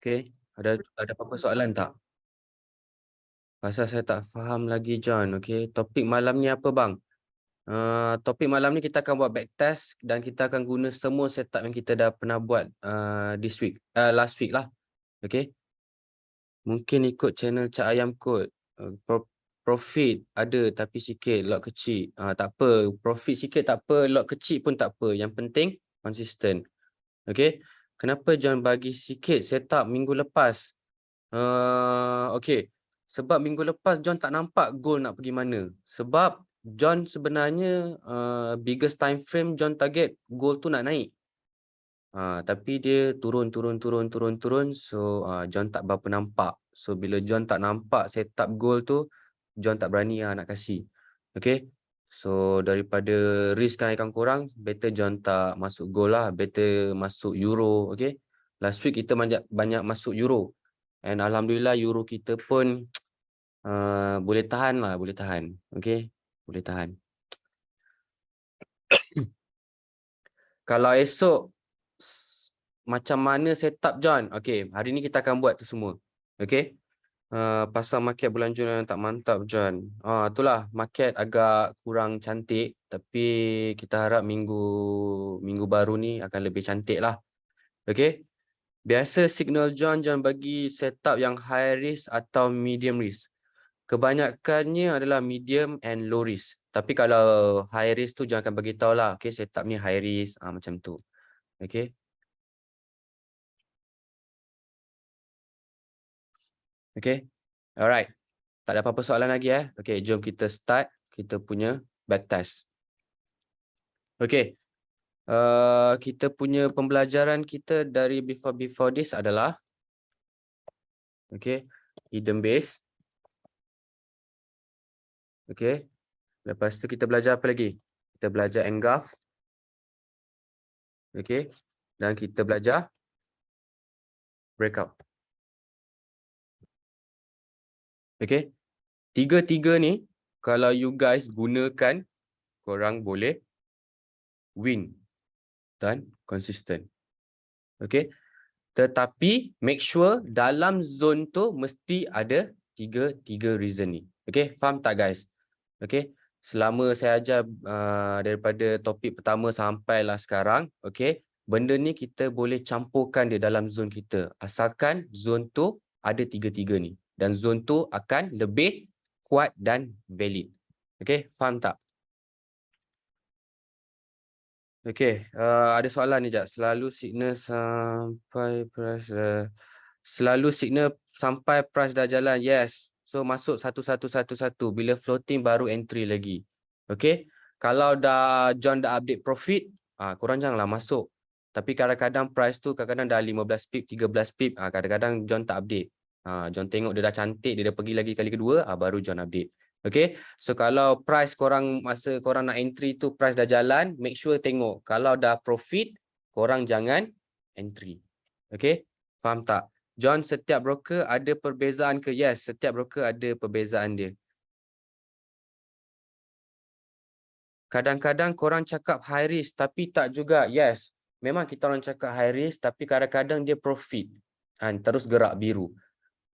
Okay, ada apa-apa soalan tak? Pasal saya tak faham lagi John. Okay, topik malam ni apa bang? Topik malam ni kita akan buat back test dan kita akan guna semua setup yang kita dah pernah buat this week, last week lah. Okay, mungkin ikut channel Cak Ayam kot. Profit ada tapi sikit, lot kecil. Tak apa, profit sikit tak apa, lot kecil pun tak apa. Yang penting konsisten. Okay, kenapa John bagi sikit setup minggu lepas? Okay, sebab minggu lepas John tak nampak goal nak pergi mana. Sebab John sebenarnya biggest time frame John target goal tu nak naik. Tapi dia turun. So John tak berapa nampak. So bila John tak nampak setup goal tu, John tak berani nak kasih. Okay, so daripada risk ikan korang, better John tak masuk goal lah. Better masuk euro. Okay, last week kita banyak masuk euro. And alhamdulillah euro kita pun boleh tahan lah, boleh tahan. Okay, boleh tahan. Kalau esok macam mana setup John? Okay, hari ni kita akan buat tu semua. Okay, pasal market bulan Jun yang tak mantap John. Itulah market agak kurang cantik. Tapi kita harap minggu baru ni akan lebih cantik lah. Okay, biasa signal John bagi setup yang high risk atau medium risk. Kebanyakannya adalah medium and low risk. Tapi kalau high risk tu jangan bagi tahu lah. Okay, setup ni high risk macam tu. Okay. Okay. Alright. Tak ada apa-apa soalan lagi Okay, jom kita start kita punya backtest. Okay. Kita punya pembelajaran kita dari before this adalah okay, hidden base. Okay. Lepas tu kita belajar apa lagi? Kita belajar engulf. Okay. Dan kita belajar breakout. Okay. Tiga-tiga ni kalau you guys gunakan, korang boleh win dan konsisten. Okay. Tetapi make sure dalam zone tu mesti ada tiga reason ni. Okay, faham tak guys? Okay, selama saya ajar daripada topik pertama sampailah sekarang, okay, benda ni kita boleh campurkan dia dalam zone kita. Asalkan zone tu ada tiga-tiga ni. Dan zone tu akan lebih kuat dan valid. Okay, faham tak? Okay, ada soalan ni Jap. Selalu signal sampai price dah jalan. Yes. So masuk satu. Bila floating baru entry lagi. Okay. Kalau John dah update profit, korang janganlah masuk. Tapi kadang-kadang price tu kadang-kadang dah 15 pip, 13 pip. Kadang-kadang John tak update. John tengok dia dah cantik, dia dah pergi lagi kali kedua, baru John update. Okay, so kalau price korang masa korang nak entry tu price dah jalan, make sure tengok. Kalau dah profit, korang jangan entry. Okay, faham tak? John, setiap broker ada perbezaan ke? Yes, setiap broker ada perbezaan dia. Kadang-kadang korang cakap high risk tapi tak juga. Yes, memang kita orang cakap high risk tapi kadang-kadang dia profit. Terus gerak biru.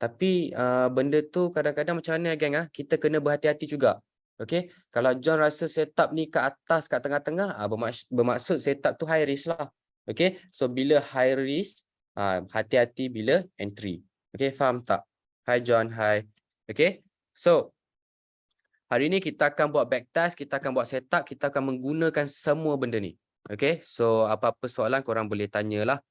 Tapi benda tu kadang-kadang macam mana geng? Kita kena berhati-hati juga. Okay, kalau John rasa setup ni kat atas, kat tengah-tengah, bermaksud setup tu high risk lah. Okay, so bila high risk, hati-hati bila entry. Okay, faham tak? Hi John, hi. Okay, so hari ni kita akan buat backtest, kita akan buat setup, kita akan menggunakan semua benda ni. Okay, so apa-apa soalan korang boleh tanyalah.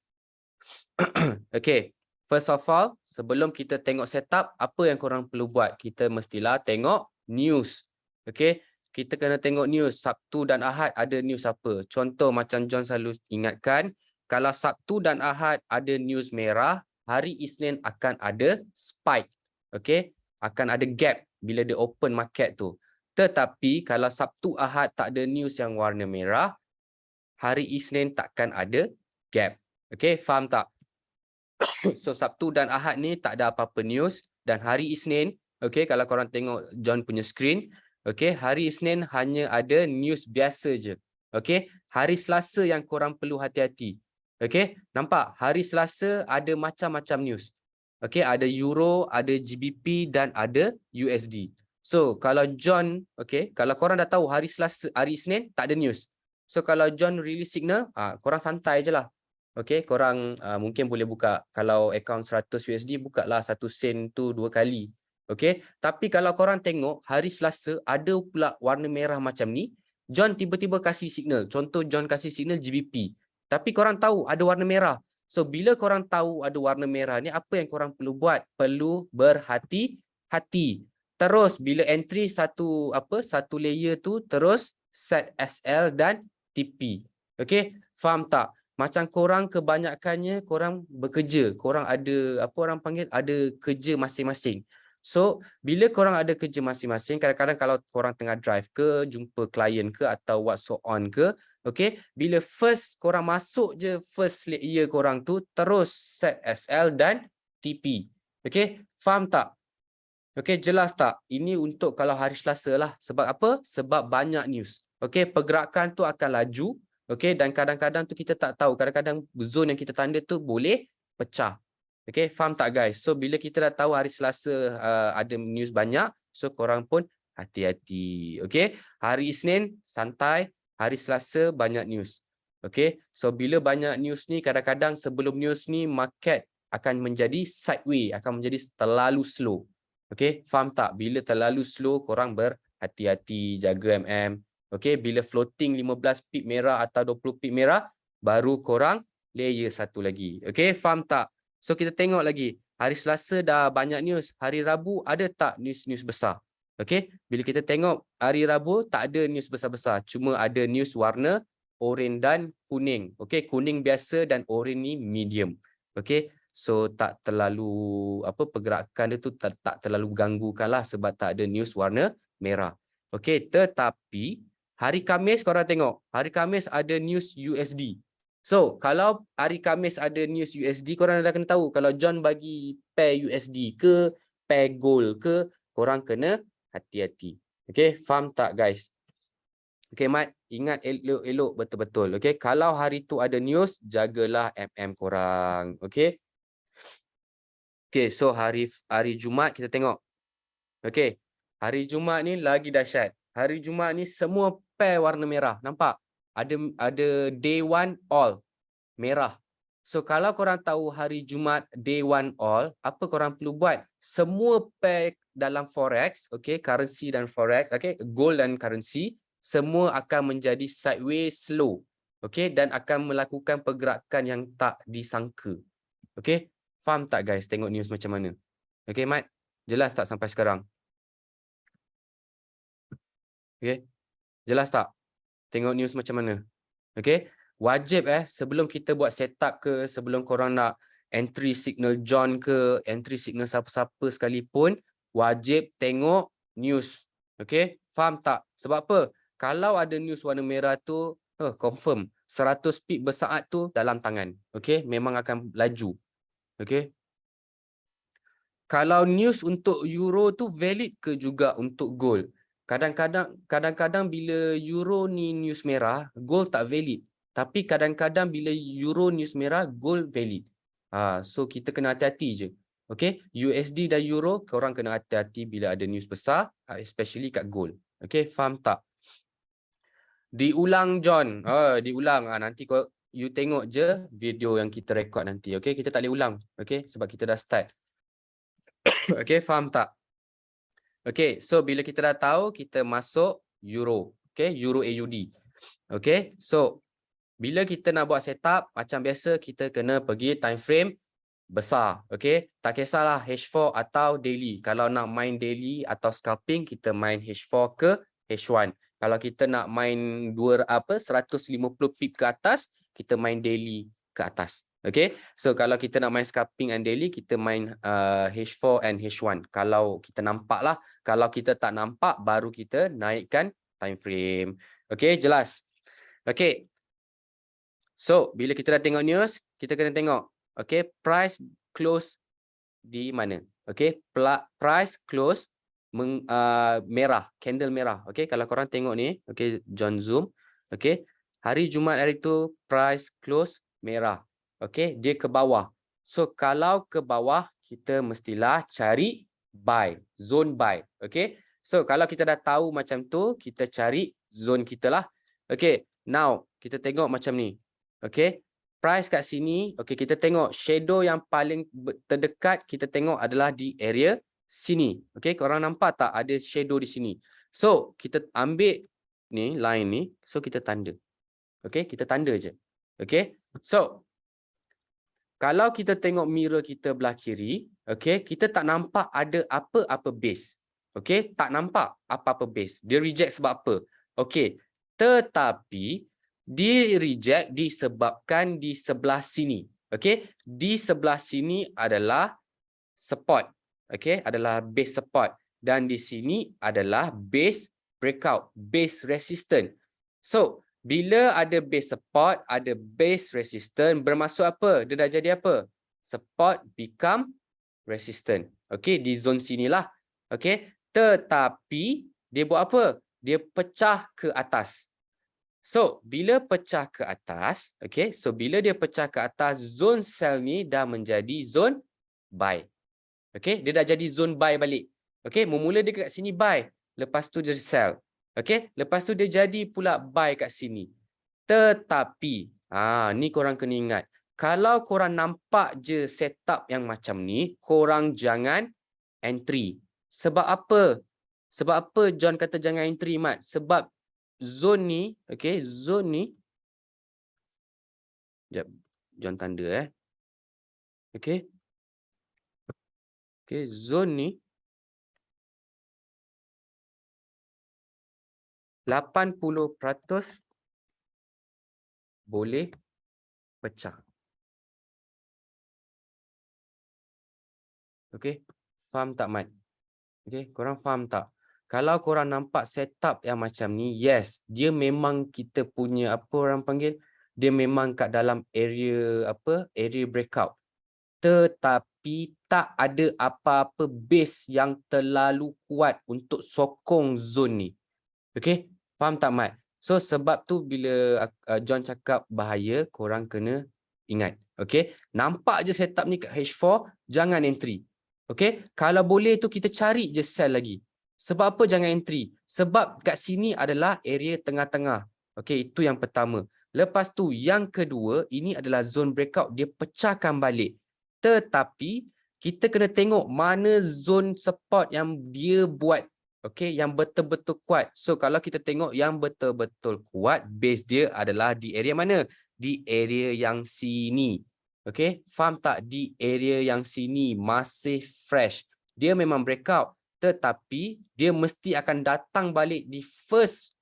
Okay. First of all, sebelum kita tengok setup, apa yang korang perlu buat? Kita mestilah tengok news. Okay, kita kena tengok news. Sabtu dan Ahad ada news apa? Contoh macam John selalu ingatkan, kalau Sabtu dan Ahad ada news merah, hari Isnin akan ada spike. Okay, akan ada gap bila dia open market tu. Tetapi kalau Sabtu Ahad tak ada news yang warna merah, hari Isnin takkan ada gap. Okay, faham tak? So Sabtu dan Ahad ni tak ada apa-apa news dan hari Isnin, okay, kalau korang tengok John punya screen, okay, hari Isnin hanya ada news biasa je. Okay, hari Selasa yang korang perlu hati-hati. Okey, nampak hari Selasa ada macam-macam news. Okey, ada Euro, ada GBP dan ada USD. So, kalau John, okey, kalau korang dah tahu hari Selasa, hari Isnin tak ada news. So, kalau John release signal, korang santai je lah. Okey, korang mungkin boleh buka, kalau akaun 100 USD, bukalah 1 sen tu 2 kali. Okey, tapi kalau korang tengok hari Selasa ada pula warna merah macam ni, John tiba-tiba kasih signal. Contoh John kasih signal GBP. Tapi korang tahu ada warna merah. So bila korang tahu ada warna merah ni, apa yang korang perlu buat? Perlu berhati-hati. Terus bila entry satu layer tu terus set SL dan TP. Okey, faham tak? Macam korang kebanyakannya korang bekerja, korang ada apa orang panggil, ada kerja masing-masing. So bila korang ada kerja masing-masing, kadang-kadang kalau korang tengah drive ke, jumpa klien ke atau what so on ke, okey, bila first korang masuk je first layer korang tu terus set SL dan TP. Okey, faham tak? Okey, jelas tak? Ini untuk kalau hari Selasa lah. Sebab apa? Sebab banyak news. Okey, pergerakan tu akan laju. Okey, dan kadang-kadang tu kita tak tahu. Kadang-kadang zone yang kita tanda tu boleh pecah. Okey, faham tak guys? So bila kita dah tahu hari Selasa ada news banyak, so korang pun hati-hati. Okey, hari Isnin santai, hari Selasa banyak news. Okey, so bila banyak news ni, kadang-kadang sebelum news ni market akan menjadi sideways, akan menjadi terlalu slow. Okey, faham tak? Bila terlalu slow, korang berhati-hati, jaga MM. Okey, bila floating 15 pip merah atau 20 pip merah, baru korang layer satu lagi. Okey, faham tak? So kita tengok lagi. Hari Selasa dah banyak news. Hari Rabu ada tak news-news besar? Okey, bila kita tengok hari Rabu tak ada news besar-besar. Cuma ada news warna oranye dan kuning. Okey, kuning biasa dan oranye ni medium. Okey, so tak terlalu pergerakan dia tu tak terlalu ganggukan lah sebab tak ada news warna merah. Okey, tetapi hari Khamis korang tengok, hari Khamis ada news USD. So kalau hari Khamis ada news USD, korang dah kena tahu kalau John bagi pair USD ke pair gold ke, korang kena hati-hati. Okey, faham tak guys? Okey Mat, ingat elok-elok betul-betul. Okey, kalau hari tu ada news, jagalah MM korang. Okey. Okey, so hari Jumaat kita tengok. Okey. Hari Jumaat ni lagi dahsyat. Hari Jumaat ni semua pair warna merah. Nampak? Ada day one all merah. So kalau korang tahu hari Jumaat day one all, apa korang perlu buat? Semua pair dalam forex, okey, currency dan forex, okey, gold dan currency, semua akan menjadi sideways slow. Okey, dan akan melakukan pergerakan yang tak disangka. Okey? Faham tak guys tengok news macam mana? Okey Mat, jelas tak sampai sekarang? Okey? Jelas tak? Tengok news macam mana? Okey? Wajib sebelum kita buat setup ke, sebelum korang nak entry signal John ke, entry signal siapa-siapa sekalipun, wajib tengok news. Okey? Faham tak? Sebab apa? Kalau ada news warna merah tu, confirm 100 pip bersaat tu dalam tangan. Okey? Memang akan laju. Okey? Kalau news untuk euro tu valid ke juga untuk gold? Kadang-kadang bila euro ni news merah, gold tak valid. Tapi kadang-kadang bila euro news merah, gold valid. So kita kena hati-hati je. Okay, USD dan euro, korang kena hati-hati bila ada news besar, especially kat gold. Okay, faham tak? Diulang John. Diulang. Nanti you tengok je video yang kita record nanti. Okay, kita tak boleh ulang. Okay, sebab kita dah start. Okay, faham tak? Okay, so bila kita dah tahu, kita masuk euro. Okay, euro AUD. Okay, so bila kita nak buat setup, macam biasa kita kena pergi time frame besar. Okay, tak kisahlah H4 atau daily. Kalau nak main daily atau scalping, kita main H4 ke H1. Kalau kita nak main 150 pip ke atas, kita main daily ke atas. Okay, so kalau kita nak main scalping and daily, kita main H4 and H1. Kalau kita nampak lah, kalau kita tak nampak, baru kita naikkan time frame. Okay, jelas? Okay, so bila kita dah tengok news, kita kena tengok, okay, price close di mana? Okay, price close merah, candle merah. Okay, kalau korang tengok ni, okay, John zoom. Okay, hari Jumaat hari tu price close merah. Okey, dia ke bawah. So kalau ke bawah kita mestilah cari buy, zone buy. Okey. So kalau kita dah tahu macam tu, kita cari zone kita lah. Okey, now kita tengok macam ni. Okey. Price kat sini, okey, kita tengok shadow yang paling terdekat kita tengok adalah di area sini. Okey, korang nampak tak ada shadow di sini. So kita ambil ni line ni, so kita tanda. Okey, kita tanda je. Okey. So kalau kita tengok mirror kita belah kiri, okey, kita tak nampak ada apa-apa base. Okey, tak nampak apa-apa base. Dia reject sebab apa? Okey, tetapi dia reject disebabkan di sebelah sini. Okey, di sebelah sini adalah support. Okey, adalah base support dan di sini adalah base breakout, base resistance. So, bila ada base support, ada base resistance, bermaksud apa? Dia dah jadi apa? Support become resistant. Okey, di zone sinilah. Okey, tetapi dia buat apa? Dia pecah ke atas. So, bila pecah ke atas, okey, so bila dia pecah ke atas, zone sell ni dah menjadi zone buy. Okey, dia dah jadi zone buy balik. Okey, mula dia kat sini buy, lepas tu dia sell. Okey, lepas tu dia jadi pula buy kat sini. Tetapi, ni korang kena ingat. Kalau korang nampak je setup yang macam ni, korang jangan entry. Sebab apa? Sebab apa John kata jangan entry, Mat? Sebab zone ni, okey, zone ni. Sekejap, John tanda Okey. Okey, zone ni 80% boleh pecah. Okey, faham tak, Mat? Okey, korang faham tak? Kalau korang nampak setup yang macam ni, yes, dia memang kita punya apa orang panggil, dia memang kat dalam area apa? Area breakout. Tetapi tak ada apa-apa base yang terlalu kuat untuk sokong zone ni. Okey, faham tak, Mat? So sebab tu bila John cakap bahaya, korang kena ingat. Okey, nampak je setup ni kat H4, jangan entry. Okey, kalau boleh tu kita cari je sell lagi. Sebab apa jangan entry? Sebab kat sini adalah area tengah-tengah. Okey, itu yang pertama. Lepas tu yang kedua, ini adalah zone breakout, dia pecahkan balik. Tetapi kita kena tengok mana zone support yang dia buat. Okey, yang betul-betul kuat. So kalau kita tengok yang betul-betul kuat, base dia adalah di area mana? Di area yang sini. Okey, faham tak? Di area yang sini masih fresh. Dia memang breakout, tetapi dia mesti akan datang balik di first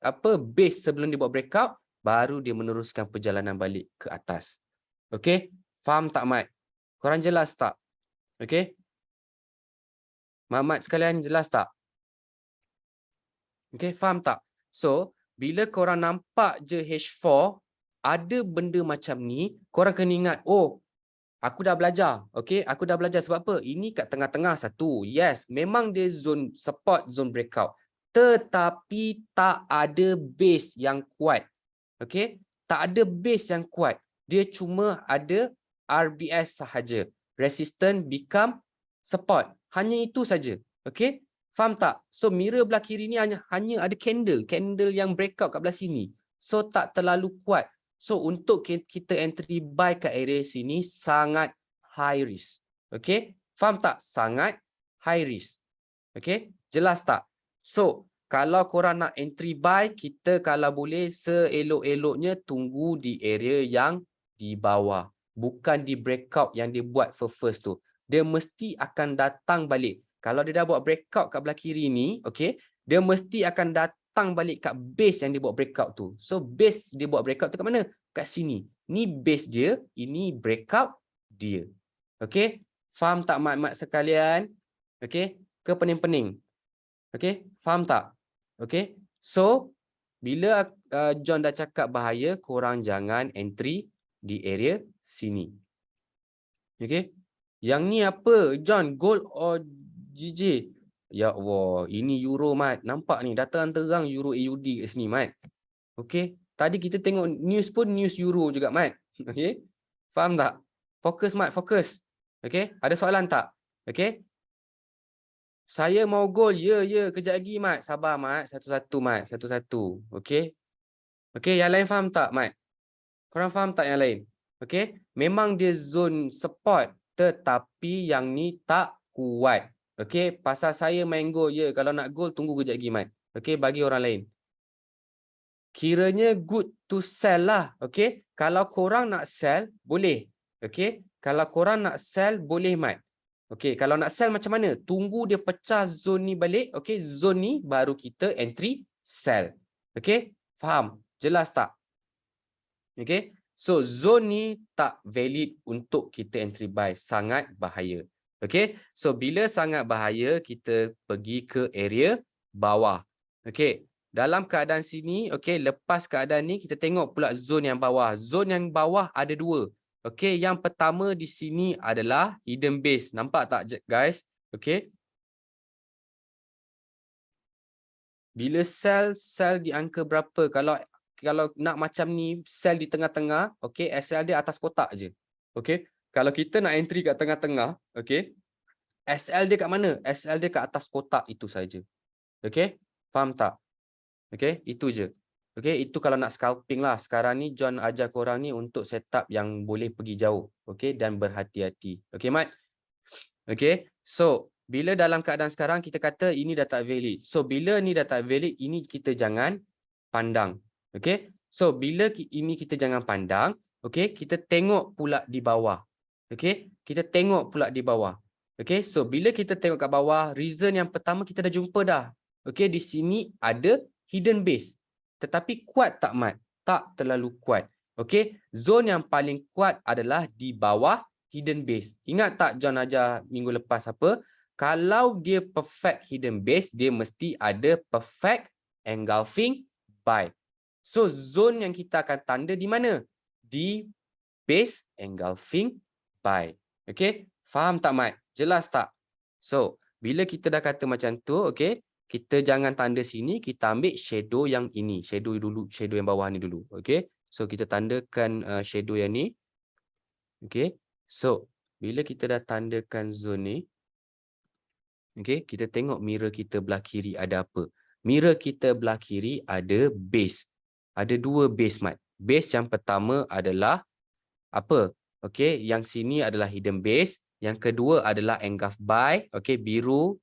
apa base sebelum dia buat breakout, baru dia meneruskan perjalanan balik ke atas. Okey, faham tak, Mat? Korang jelas tak? Okey. Mamat sekalian jelas tak? Okey, faham tak? So, bila korang nampak je H4 ada benda macam ni, korang kena ingat, oh, aku dah belajar. Okey, aku dah belajar sebab apa? Ini kat tengah-tengah satu. Yes, memang dia zone support, zone breakout. Tetapi tak ada base yang kuat. Okey, tak ada base yang kuat. Dia cuma ada RBS sahaja. Resistance become support. Hanya itu saja. Okey, faham tak? So mirror belah kiri ni hanya ada candle yang breakout kat belah sini. So tak terlalu kuat. So untuk kita entry buy kat area sini sangat high risk. Okey, faham tak? Sangat high risk. Okey, jelas tak? So kalau korang nak entry buy, kita kalau boleh seelok-eloknya tunggu di area yang di bawah. Bukan di breakout yang dia buat first tu. Dia mesti akan datang balik. Kalau dia dah buat breakout kat belah kiri ni, okey, dia mesti akan datang balik kat base yang dia buat breakout tu. So base dia buat breakout tu kat mana? Kat sini. Ni base dia, ini breakout dia. Okey, faham tak mat-mat sekalian? Okey, ke pening-pening? Okey, faham tak? Okey. So bila John dah cakap bahaya, korang jangan entry di area sini. Okey. Yang ni apa? John, gold or GJ? Ya Allah, ini euro, Mat. Nampak ni, dah terang-terang euro AUD kat sini, Mat. Okey. Tadi kita tengok news pun news euro juga, Mat. Okey. Faham tak? Fokus, Mat. Fokus. Okay? Ada soalan tak? Okay? Saya mau goal. Ya. Kejap lagi, Mat. Sabar, Mat. Satu-satu, Mat. Satu-satu. Okay? Okay, yang lain faham tak, Mat? Korang faham tak yang lain? Okay? Memang dia zone support. Tetapi yang ni tak kuat. Okay? Pasal saya main goal. Ya, kalau nak goal, tunggu kejap lagi, Mat. Okay? Bagi orang lain. Kiranya good to sell lah. Okay? Kalau korang nak sell, boleh. Okay? Kalau korang nak sell, boleh, Mat. Okay? Kalau nak sell macam mana? Tunggu dia pecah zone ni balik. Okay? Zone ni baru kita entry sell. Okay? Faham? Jelas tak? Okay? So, zone ni tak valid untuk kita entry buy. Sangat bahaya. Okay? So, bila sangat bahaya, kita pergi ke area bawah. Okay? Dalam keadaan sini, okay, lepas keadaan ni, kita tengok pula zone yang bawah. Zone yang bawah ada dua. Okay, yang pertama di sini adalah hidden base. Nampak tak, guys? Okay. Bila sell di angka berapa? Kalau nak macam ni, sell di tengah-tengah, okay, SL dia atas kotak je. Okay. Kalau kita nak entry kat tengah-tengah, okay, SL dia kat mana? SL dia kat atas kotak itu saja. Okay. Faham tak? Okay, itu je. Okay, itu kalau nak scalping lah. Sekarang ni John ajar korang ni untuk setup yang boleh pergi jauh. Okay, dan berhati-hati. Okay, Mat? Okay, so bila dalam keadaan sekarang kita kata ini dah tak valid. So, bila ni dah tak valid, ini kita jangan pandang. Okay, so bila ini kita jangan pandang, okay, kita tengok pula di bawah. Okay, kita tengok pula di bawah. Okay, so bila kita tengok kat bawah, reason yang pertama kita dah jumpa dah. Okay, di sini ada hidden base. Tetapi kuat tak, Mat? Tak terlalu kuat. Okay, zone yang paling kuat adalah di bawah hidden base. Ingat tak John ajar minggu lepas apa? Kalau dia perfect hidden base, dia mesti ada perfect engulfing buy. So, zone yang kita akan tanda di mana? Di base engulfing buy. Okay, faham tak, Mat? Jelas tak? So, bila kita dah kata macam tu, okay, kita jangan tanda sini, kita ambil shadow yang ini. Shadow dulu, shadow yang bawah ni dulu. Okay. So, kita tandakan shadow yang ni. Okay. So, bila kita dah tandakan zone ni, okay, kita tengok mirror kita belah kiri ada apa. Mirror kita belah kiri ada base. Ada dua base, Mat. Base yang pertama adalah apa? Okay, yang sini adalah hidden base. Yang kedua adalah engulf buy, okey, biru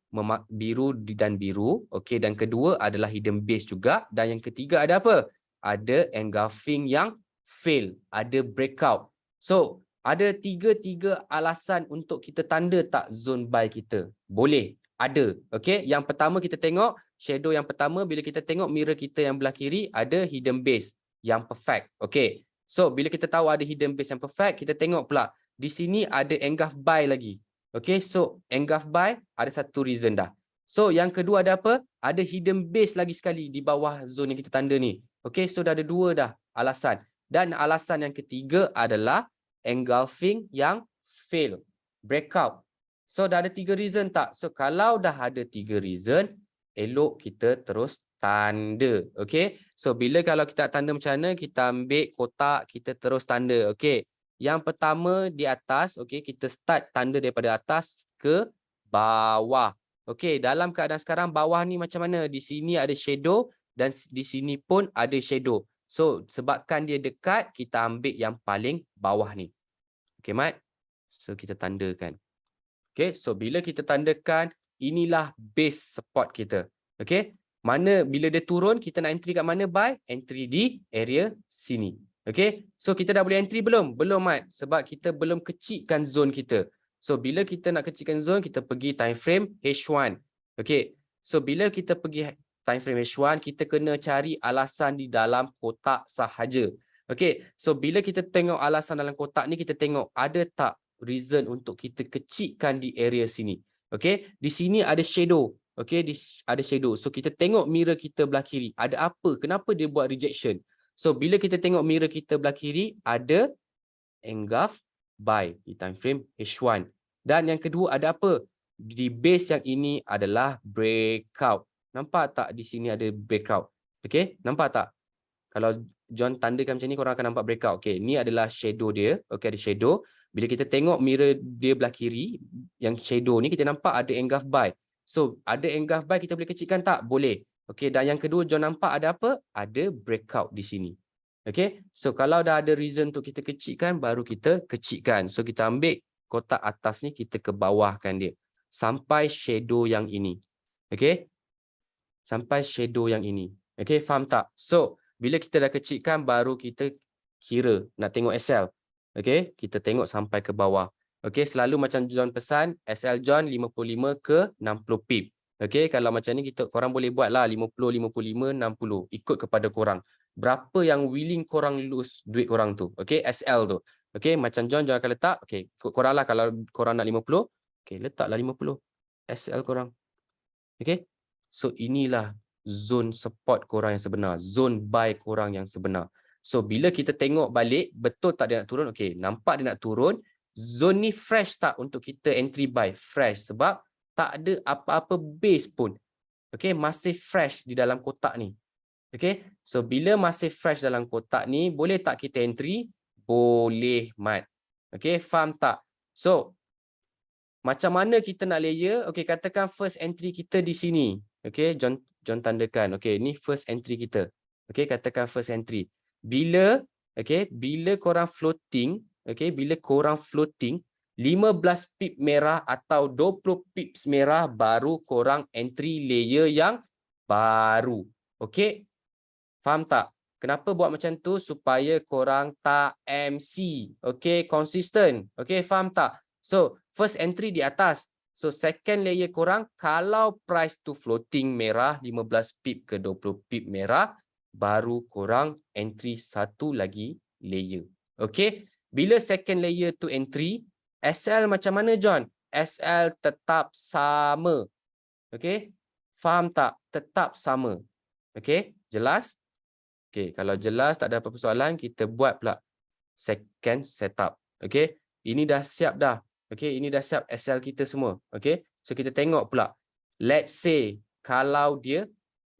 dan biru, okey, dan kedua adalah hidden base juga, dan yang ketiga ada apa? Ada engulfing yang fail, ada breakout. So, ada tiga alasan untuk kita tanda tak zone buy kita. Boleh, ada. Okey, yang pertama kita tengok shadow yang pertama, bila kita tengok mirror kita yang belah kiri ada hidden base yang perfect. Okey. So, bila kita tahu ada hidden base yang perfect, kita tengok pula di sini ada engulf buy lagi. Okay, so engulf buy ada satu reason dah. So, yang kedua ada apa? Ada hidden base lagi sekali di bawah zone yang kita tanda ni. Okay, so dah ada dua dah alasan. Dan alasan yang ketiga adalah engulfing yang fail, breakout. So, dah ada tiga reason tak? So, kalau dah ada tiga reason, elok kita terus tanda. Okay, so bila kalau kita tanda macam mana, kita ambil kotak, kita terus tanda. Okay. Yang pertama di atas, okey, kita start tanda daripada atas ke bawah. Okey, dalam keadaan sekarang bawah ni macam mana? Di sini ada shadow dan di sini pun ada shadow. So, sebabkan dia dekat, kita ambil yang paling bawah ni. Okey, Mat? So, kita tandakan. Okey, so bila kita tandakan, inilah base support kita. Okey, mana bila dia turun, kita nak entry kat mana buy? Entry di area sini. Okay, so kita dah boleh entry belum? Belum, Mat. Sebab kita belum kecilkan zone kita. So, bila kita nak kecilkan zone, kita pergi time frame H1. Okay, so bila kita pergi time frame H1, kita kena cari alasan di dalam kotak sahaja. Okay, so bila kita tengok alasan dalam kotak ni, kita tengok ada tak reason untuk kita kecilkan di area sini. Okay, di sini ada shadow. Okay, ada shadow. So, kita tengok mirror kita belah kiri. Ada apa? Kenapa dia buat rejection? So, bila kita tengok mirror kita belah kiri, ada engulf buy di time frame H1. Dan yang kedua ada apa? Di base yang ini adalah breakout. Nampak tak di sini ada breakout? Okay, nampak tak? Kalau John tandakan macam ni, korang akan nampak breakout. Okay, ni adalah shadow dia. Okay, ada shadow. Bila kita tengok mirror dia belah kiri, yang shadow ni, kita nampak ada engulf buy. So, ada engulf buy, kita boleh kecilkan tak? Boleh. Okay, dan yang kedua, John nampak ada apa? Ada breakout di sini. Okay, so kalau dah ada reason untuk kita kecilkan, baru kita kecilkan. So, kita ambil kotak atas ni, kita ke bawahkan dia. Sampai shadow yang ini. Okay, sampai shadow yang ini. Okay, faham tak? So, bila kita dah kecilkan, baru kita kira nak tengok SL. Okay, kita tengok sampai ke bawah. Okay, selalu macam John pesan, SL John 55 ke 60 pip. Okay, kalau macam ni korang boleh buat lah 50, 55, 60. Ikut kepada korang. Berapa yang willing korang lose duit korang tu. Okay, SL tu. Okay, macam John akan letak. Okay, ikut korang lah kalau korang nak 50. Okay, letaklah 50. SL korang. Okay, so inilah zone support korang yang sebenar. Zone buy korang yang sebenar. So, bila kita tengok balik, betul tak dia nak turun? Okay, nampak dia nak turun. Zone ni fresh tak untuk kita entry buy? Fresh. Sebab tak ada apa-apa base pun. Okay, masih fresh di dalam kotak ni. Okay, so bila masih fresh dalam kotak ni, boleh tak kita entry? Boleh, Mat. Okay, faham tak? So, macam mana kita nak layer? Okay, katakan first entry kita di sini. Okay, John tandakan. Okay, ni first entry kita. Okay, katakan first entry. Bila korang floating, okay, bila korang floating, 15 pip merah atau 20 pips merah, baru korang entry layer yang baru. Okay, faham tak? Kenapa buat macam tu? Supaya korang tak MC. Okay, konsisten. Okay, faham tak? So, first entry di atas. So, second layer korang, kalau price tu floating merah, 15 pip ke 20 pip merah, baru korang entry satu lagi layer. Okay? Bila second layer tu entry, SL macam mana, John? SL tetap sama. Okay? Faham tak? Tetap sama. Okay? Jelas? Okay, kalau jelas tak ada apa-apa soalan, kita buat pula second setup. Okay, ini dah siap dah. Okay, ini dah siap SL kita semua. Okay, so kita tengok pula. Let's say kalau dia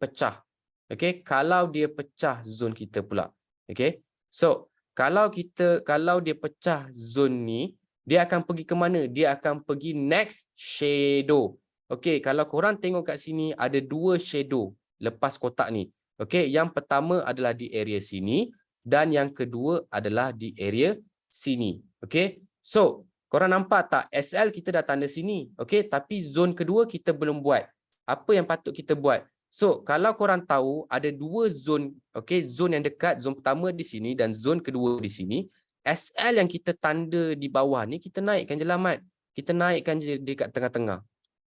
pecah. Okay, kalau dia pecah zone kita pula. Okay, so kalau dia pecah zone ni, dia akan pergi ke mana? Dia akan pergi next shadow. Okay, kalau korang tengok kat sini, ada dua shadow lepas kotak ni. Okay, yang pertama adalah di area sini dan yang kedua adalah di area sini. Okay, so korang nampak tak SL kita dah tanda sini. Okay, tapi zone kedua kita belum buat. Apa yang patut kita buat? So, kalau korang tahu ada dua zone, okay, zone yang dekat, zone pertama di sini dan zone kedua di sini. SL yang kita tanda di bawah ni, kita naikkan je lah, Mat. Kita naikkan je dekat tengah-tengah.